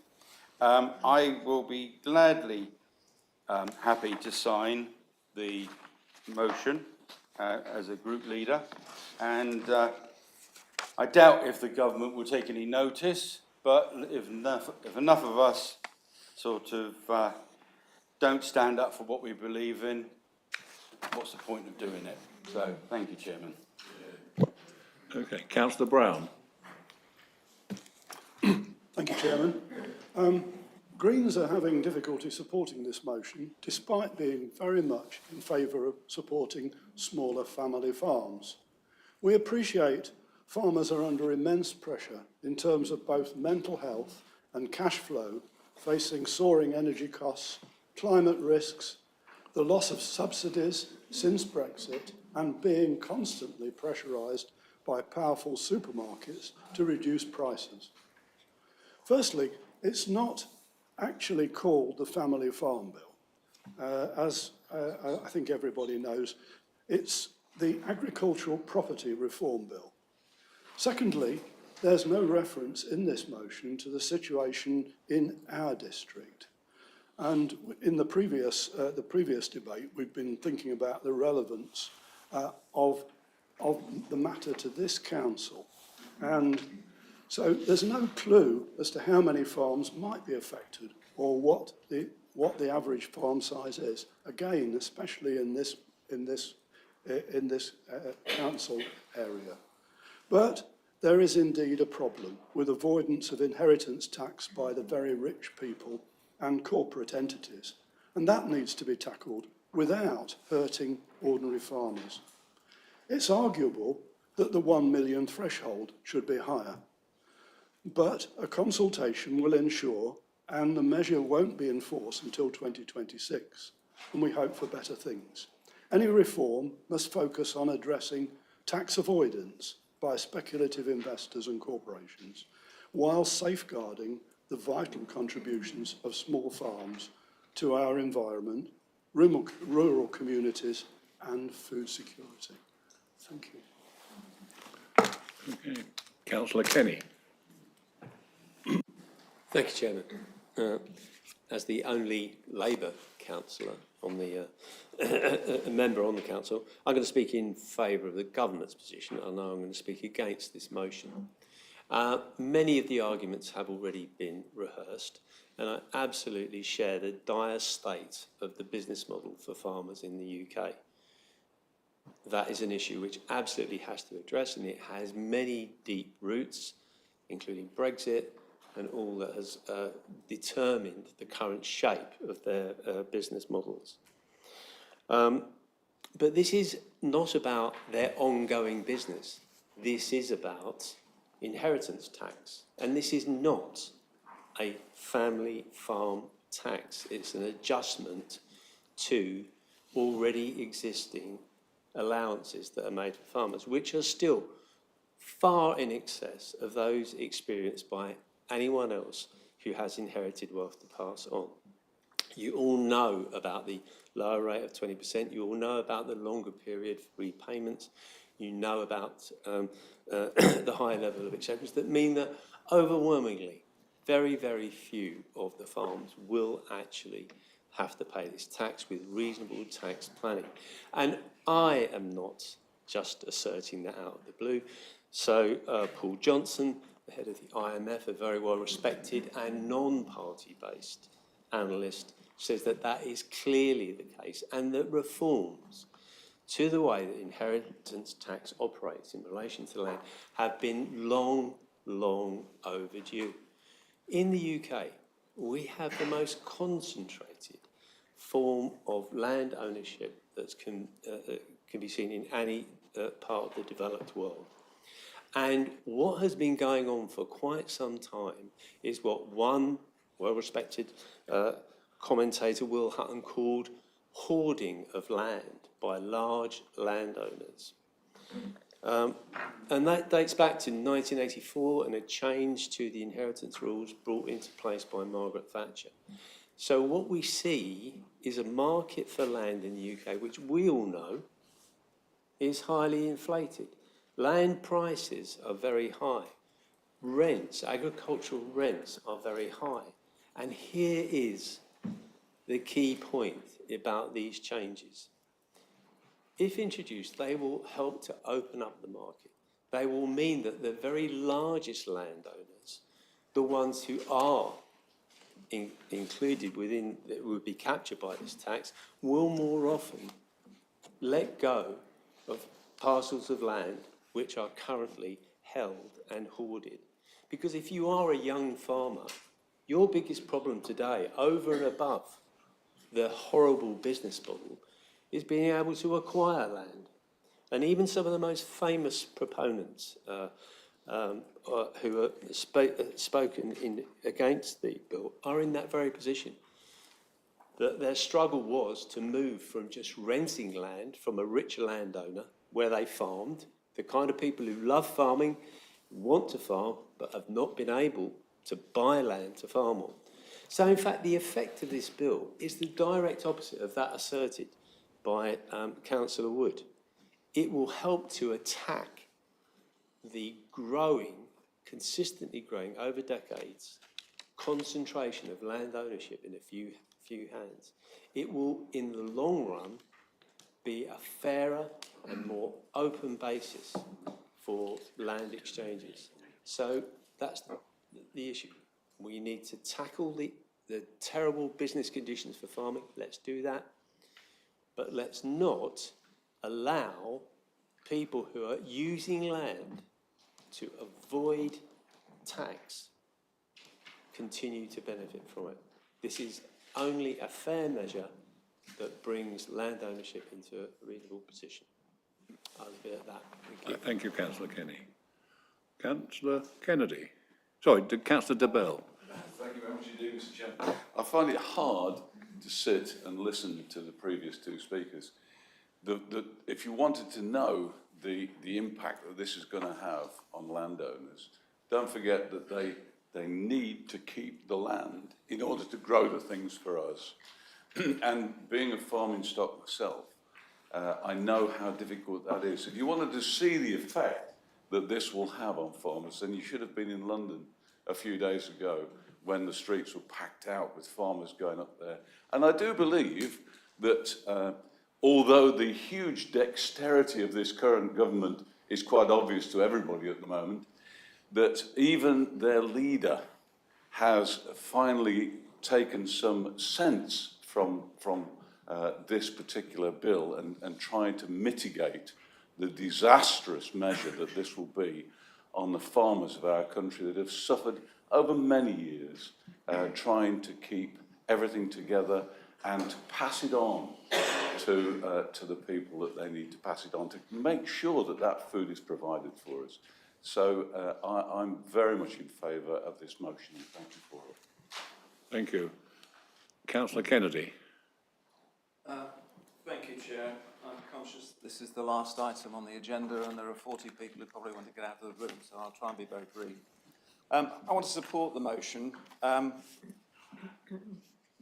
I will be gladly happy to sign the motion as a group leader. And I doubt if the government will take any notice, but if enough of us sort of don't stand up for what we believe in, what's the point of doing it? So, thank you, Chairman. Okay, Councillor Brown. Thank you, Chairman. Greens are having difficulty supporting this motion, despite being very much in favour of supporting smaller family farms. We appreciate farmers are under immense pressure in terms of both mental health and cash flow, facing soaring energy costs, climate risks, the loss of subsidies since Brexit, and being constantly pressurised by powerful supermarkets to reduce prices. Firstly, it's not actually called the Family Farm Bill. As I think everybody knows, it's the Agricultural Property Reform Bill. Secondly, there's no reference in this motion to the situation in our district. And in the previous debate, we've been thinking about the relevance of the matter to this council. And so there's no clue as to how many farms might be affected or what the average farm size is. Again, especially in this council area. But there is indeed a problem with avoidance of inheritance tax by the very rich people and corporate entities, and that needs to be tackled without hurting ordinary farmers. It's arguable that the 1 million threshold should be higher, but a consultation will ensure, and the measure won't be enforced until 2026, and we hope for better things. Any reform must focus on addressing tax avoidance by speculative investors and corporations, while safeguarding the vital contributions of small farms to our environment, rural communities, and food security. Thank you. Okay. Councillor Kenny. Thank you, Chairman. As the only Labour councillor on the a member on the council, I'm going to speak in favour of the government's position. I know I'm going to speak against this motion. Many of the arguments have already been rehearsed, and I absolutely share the dire state of the business model for farmers in the UK. That is an issue which absolutely has to address, and it has many deep roots, including Brexit and all that has determined the current shape of their business models. But this is not about their ongoing business. This is about inheritance tax, and this is not a family farm tax. It's an adjustment to already existing allowances that are made for farmers, which are still far in excess of those experienced by anyone else who has inherited wealth to pass on. You all know about the lower rate of 20%. You all know about the longer period for repayments. You know about the high level of acceptance that mean that overwhelmingly, very, very few of the farms will actually have to pay this tax with reasonable tax planning. And I am not just asserting that out of the blue. So Paul Johnson, the head of the IMF, a very well respected and non-party based analyst, says that that is clearly the case, and that reforms to the way that inheritance tax operates in relation to land have been long, long overdue. In the UK, we have the most concentrated form of land ownership that can be seen in any part of the developed world. And what has been going on for quite some time is what one well-respected commentator, Will Hutton, called hoarding of land by large landowners. And that dates back to 1984 and a change to the inheritance rules brought into place by Margaret Thatcher. So what we see is a market for land in the UK, which we all know is highly inflated. Land prices are very high. Rents, agricultural rents, are very high. And here is the key point about these changes. If introduced, they will help to open up the market. They will mean that the very largest landowners, the ones who are included within, that would be captured by this tax, will more often let go of parcels of land which are currently held and hoarded. Because if you are a young farmer, your biggest problem today, over and above the horrible business model, is being able to acquire land. And even some of the most famous proponents who have spoken against the bill are in that very position. That their struggle was to move from just renting land from a rich landowner where they farmed, the kind of people who love farming, want to farm, but have not been able to buy land to farm on. So in fact, the effect of this bill is the direct opposite of that asserted by Councillor Wood. It will help to attack the growing, consistently growing over decades, concentration of land ownership in a few hands. It will, in the long run, be a fairer and more open basis for land exchanges. So that's the issue. We need to tackle the terrible business conditions for farming. Let's do that. But let's not allow people who are using land to avoid tax continue to benefit from it. This is only a fair measure that brings land ownership into a reasonable position. I'll leave it at that. Thank you. Thank you, Councillor Kenny. Councillor Kennedy. Sorry, Councillor de Bell. Thank you very much indeed, Mr. Chairman. I find it hard to sit and listen to the previous two speakers. If you wanted to know the impact that this is going to have on landowners, don't forget that they need to keep the land in order to grow the things for us. And being a farming stock myself, I know how difficult that is. If you wanted to see the effect that this will have on farmers, then you should have been in London a few days ago when the streets were packed out with farmers going up there. And I do believe that although the huge dexterity of this current government is quite obvious to everybody at the moment, that even their leader has finally taken some sense from this particular bill and trying to mitigate the disastrous measure that this will be on the farmers of our country that have suffered over many years trying to keep everything together and to pass it on to the people that they need to pass it on, to make sure that that food is provided for us. So I'm very much in favour of this motion, and thank you for it. Thank you. Councillor Kennedy. Thank you, Chair. I'm conscious this is the last item on the agenda and there are 40 people who probably want to get out of the room, so I'll try and be very brief. I want to support the motion.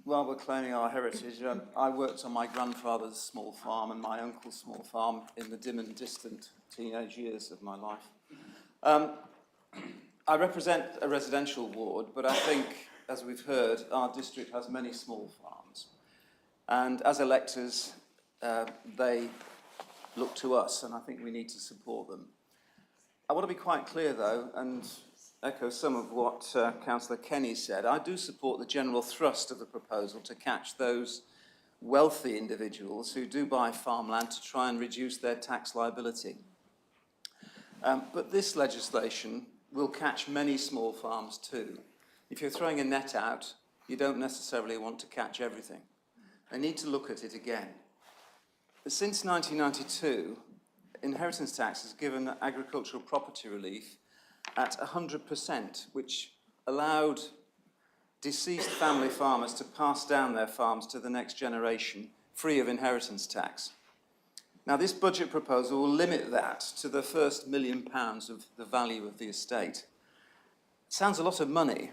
While we're claiming our heritage, I worked on my grandfather's small farm and my uncle's small farm in the dim and distant teenage years of my life. I represent a residential ward, but I think, as we've heard, our district has many small farms. And as electors, they look to us, and I think we need to support them. I want to be quite clear, though, and echo some of what Councillor Kenny said. I do support the general thrust of the proposal to catch those wealthy individuals who do buy farmland to try and reduce their tax liability. But this legislation will catch many small farms too. If you're throwing a net out, you don't necessarily want to catch everything. They need to look at it again. But since 1992, inheritance tax has given agricultural property relief at 100%, which allowed deceased family farmers to pass down their farms to the next generation free of inheritance tax. Now, this budget proposal will limit that to the first £1 million of the value of the estate. Sounds a lot of money,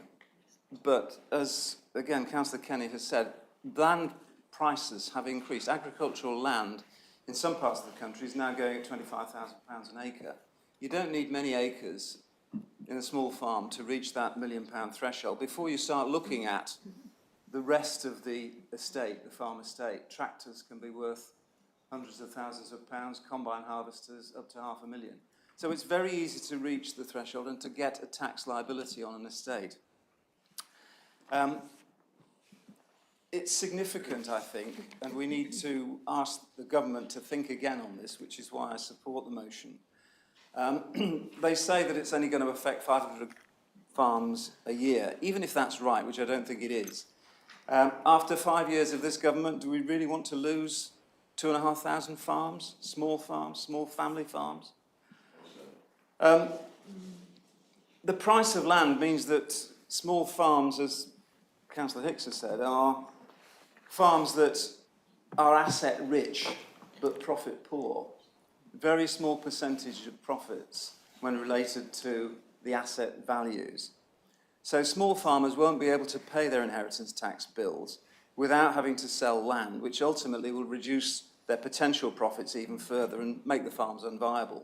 but as, again, Councillor Kenny has said, land prices have increased. Agricultural land in some parts of the country is now going at £25,000 an acre. You don't need many acres in a small farm to reach that £1 million threshold before you start looking at the rest of the estate, the farm estate. Tractors can be worth hundreds of thousands of pounds, combine harvesters up to £500,000. So it's very easy to reach the threshold and to get a tax liability on an estate. It's significant, I think, and we need to ask the government to think again on this, which is why I support the motion. They say that it's only going to affect 500 farms a year, even if that's right, which I don't think it is. After 5 years of this government, do we really want to lose 2,500 farms, small family farms? The price of land means that small farms, as Councillor Hicks has said, are farms that are asset rich but profit poor. Very small percentage of profits when related to the asset values. So small farmers won't be able to pay their inheritance tax bills without having to sell land, which ultimately will reduce their potential profits even further and make the farms unviable.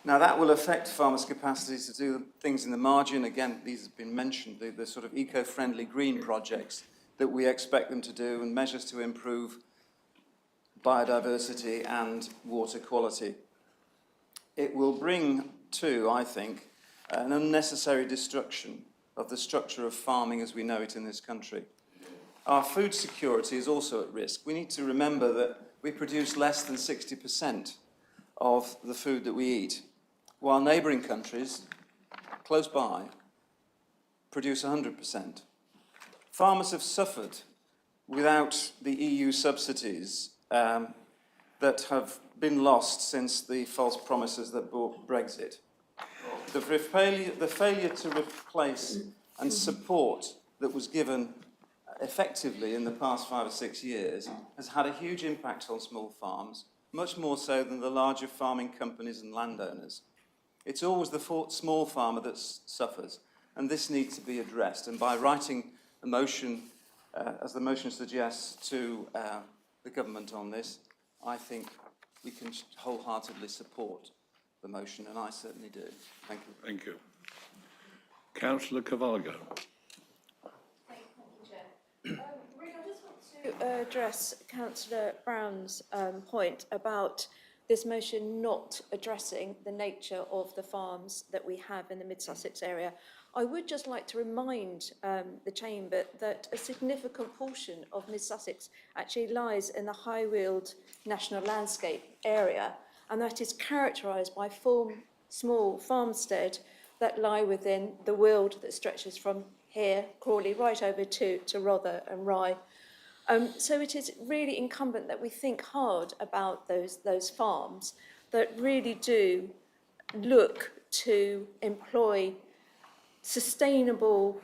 Now that will affect farmers' capacity to do things in the margin. Again, these have been mentioned, the sort of eco-friendly green projects that we expect them to do and measures to improve biodiversity and water quality. It will bring to, I think, an unnecessary destruction of the structure of farming as we know it in this country. Our food security is also at risk. We need to remember that we produce less than 60% of the food that we eat, while neighbouring countries close by produce 100%. Farmers have suffered without the EU subsidies that have been lost since the false promises that brought Brexit. The failure to replace and support that was given effectively in the past 5 or 6 years has had a huge impact on small farms, much more so than the larger farming companies and landowners. It's always the small farmer that suffers, and this needs to be addressed. And by writing a motion, as the motion suggests, to the government on this, I think we can wholeheartedly support the motion, and I certainly do. Thank you. Thank you. Councillor Cavallo. Really, I just want to address Councillor Brown's point about this motion not addressing the nature of the farms that we have in the Mid Sussex area. I would just like to remind the Chamber that a significant portion of Mid Sussex actually lies in the High Weald National Landscape area, and that is characterised by small farmstead that lie within the weald that stretches from here, Crawley, right over to Rother and Rye. So it is really incumbent that we think hard about those farms that really do look to employ sustainable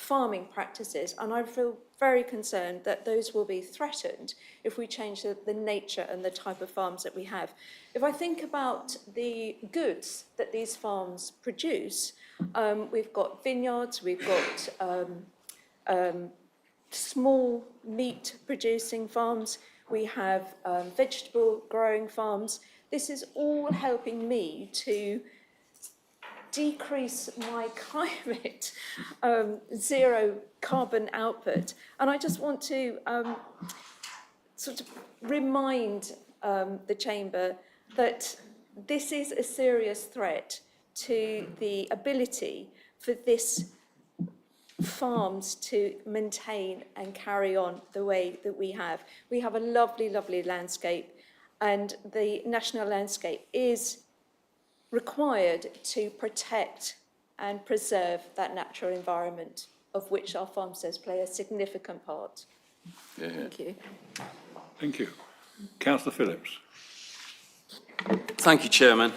farming practices, and I feel very concerned that those will be threatened if we change the nature and the type of farms that we have. If I think about the goods that these farms produce, we've got vineyards, we've got small meat producing farms, we have vegetable growing farms. This is all helping me to decrease my climate zero carbon output. And I just want to sort of remind the Chamber that this is a serious threat to the ability for this farms to maintain and carry on the way that we have. We have a lovely, lovely landscape, and the national landscape is required to protect and preserve that natural environment, of which our farmsteads play a significant part. Yeah. Thank you. Thank you. Councillor Phillips. Thank you, Chairman.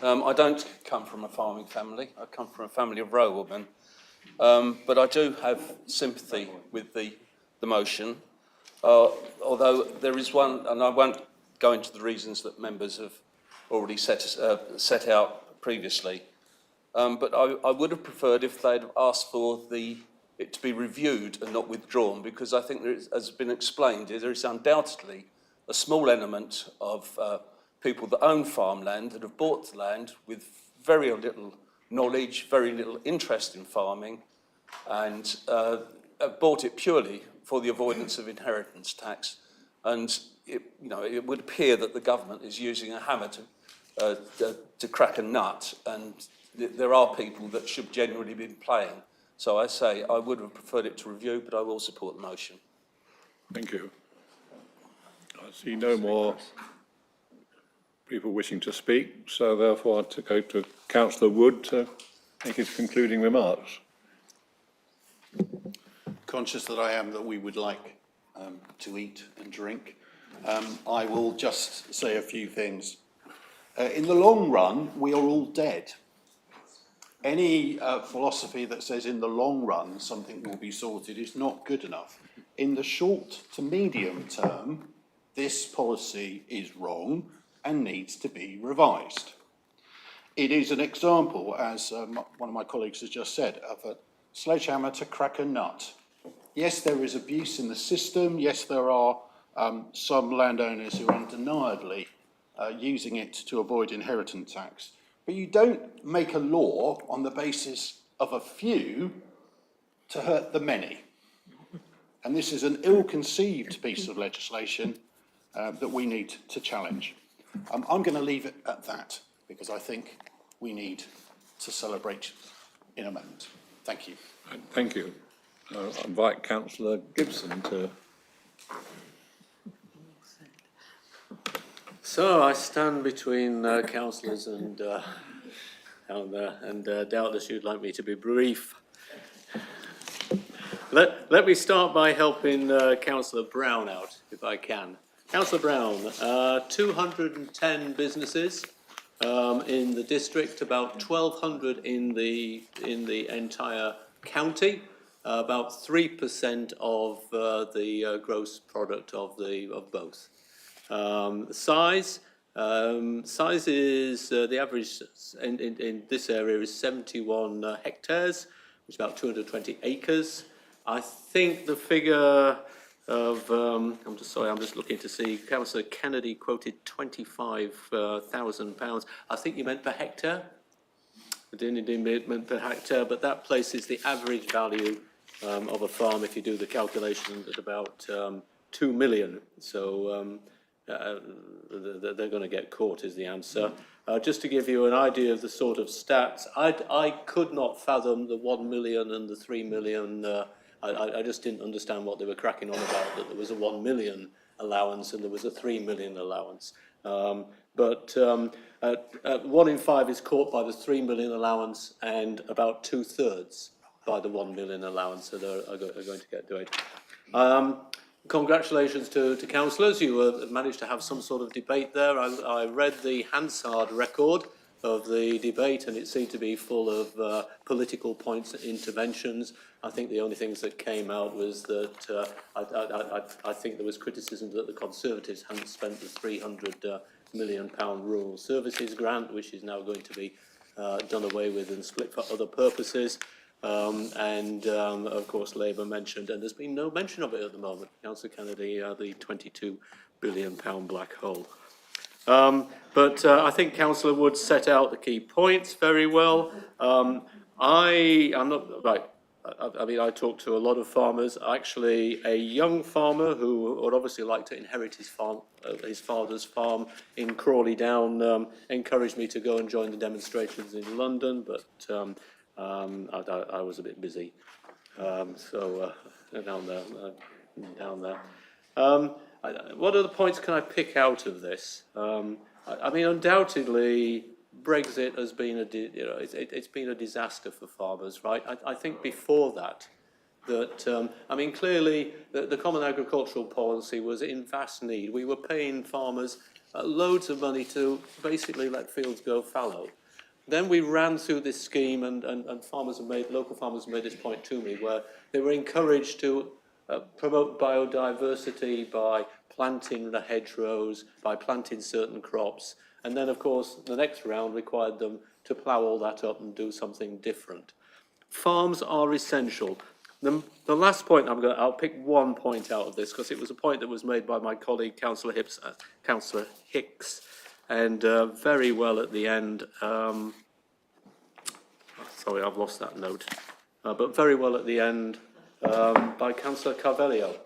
I don't come from a farming family. I come from a family of row women. But I do have sympathy with the motion, although there is one, and I won't go into the reasons that members have already set out previously, but I would have preferred if they'd asked for it to be reviewed and not withdrawn, because I think there is, as has been explained, there is undoubtedly a small element of people that own farmland that have bought the land with very little knowledge, very little interest in farming, and have bought it purely for the avoidance of inheritance tax. And it would appear that the government is using a hammer to crack a nut, and there are people that should genuinely be playing. So I say I would have preferred it to review, but I will support the motion. Thank you. I see no more people wishing to speak, so therefore to go to Councillor Wood to make his concluding remarks. Conscious that I am that we would like to eat and drink, I will just say a few things. In the long run, we are all dead. Any philosophy that says in the long run something will be sorted is not good enough. In the short to medium term, this policy is wrong and needs to be revised. It is an example, as one of my colleagues has just said, of a sledgehammer to crack a nut. Yes, there is abuse in the system. Yes, there are some landowners who are undeniably using it to avoid inheritance tax. But you don't make a law on the basis of a few to hurt the many. And this is an ill-conceived piece of legislation that we need to challenge. I'm going to leave it at that, because I think we need to celebrate in a moment. Thank you. Thank you. I'll invite Councillor Gibson to... So I stand between councillors and doubtless you'd like me to be brief. Let me start by helping Councillor Brown out, if I can. Councillor Brown, 210 businesses in the district, about 1,200 in the entire county, about 3% of the gross product of both. Size is the average in this area is 71 hectares, which is about 220 acres. I think the figure of I'm just looking to see. Councillor Kennedy quoted £25,000. I think you meant per hectare. I didn't meant per hectare, but that places the average value of a farm, if you do the calculation, at about 2 million. So they're going to get caught is the answer. Just to give you an idea of the sort of stats, I could not fathom the 1 million and the 3 million. I just didn't understand what they were cracking on about, that there was a 1 million allowance and there was a 3 million allowance. But 1 in 5 is caught by the 3 million allowance, and about 2/3 by the 1 million allowance that are going to get doing. Congratulations to councillors. You managed to have some sort of debate there. I read the Hansard record, of the debate, and it seemed to be full of political points and interventions. I think the only things that came out was that I think there was criticism that the Conservatives hadn't spent the £300 million rural services grant, which is now going to be done away with and split for other purposes. Of course, Labour mentioned, and there's been no mention of it at the moment, Councillor Kennedy, the £22 billion black hole. I think Councillor Wood set out the key points very well. I'm not, right, I mean, I talked to a lot of farmers. Actually, a young farmer who would obviously like to inherit his farm, his father's farm in Crawley Down, encouraged me to go and join the demonstrations in London, but I was a bit busy. Down there. What other points can I pick out of this? I mean, undoubtedly, Brexit has been it's been a disaster for farmers, right? I think before that, I mean, clearly the Common Agricultural Policy was in vast need. We were paying farmers loads of money to basically let fields go fallow. Then we ran through this scheme, and local farmers have made this point to me, where they were encouraged to promote biodiversity by planting the hedgerows, by planting certain crops. And then, of course, the next round required them to plough all that up and do something different. Farms are essential. The last point I'll pick one point out of this, because it was a point that was made by my colleague, Councillor Hicks, and very well at the end. Sorry, I've lost that note. But very well at the end by Councillor Carvelio,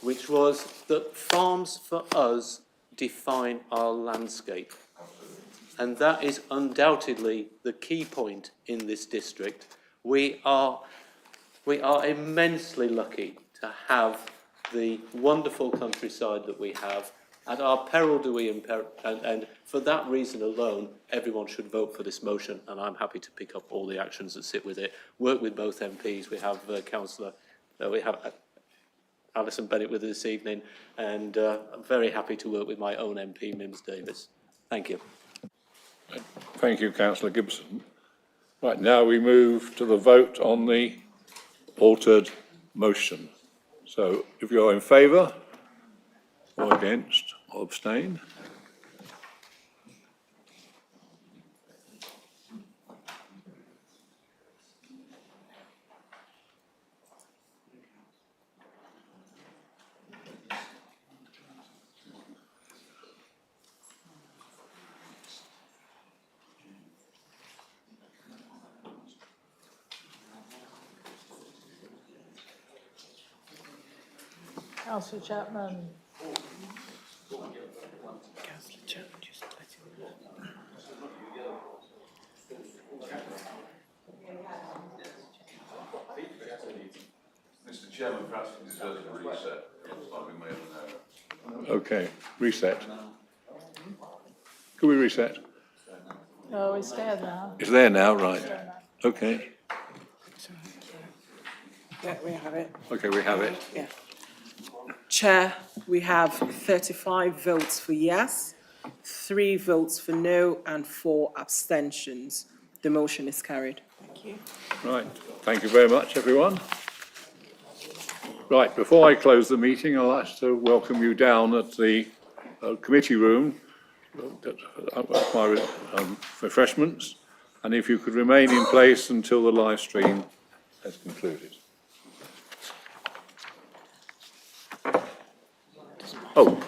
which was that farms for us define our landscape. And that is undoubtedly the key point in this district. We are immensely lucky to have the wonderful countryside that we have. At our peril do we imperil, and for that reason alone, everyone should vote for this motion, and I'm happy to pick up all the actions that sit with it. Work with both MPs. We have we have Alison Bennett with us this evening, and I'm very happy to work with my own MP, Mims Davis. Thank you. Thank you, Councillor Gibson. Right, now we move to the vote on the altered motion. So if you're in favour, or against, or abstain. Councillor Chapman. Councillor Chapman, just let him know. Mr. Chairman, perhaps it deserves a reset. Okay, reset. Can we reset? Oh, it's there now. It's there now, right. Okay. Yeah, we have it. Okay, we have it. Yeah. Chair, we have 35 votes for yes, 3 votes for no, and 4 abstentions. The motion is carried. Thank you. Right, thank you very much, everyone. Right, before I close the meeting, I'd like to welcome you down at the committee room my refreshments, and if you could remain in place until the live stream has concluded. Oh,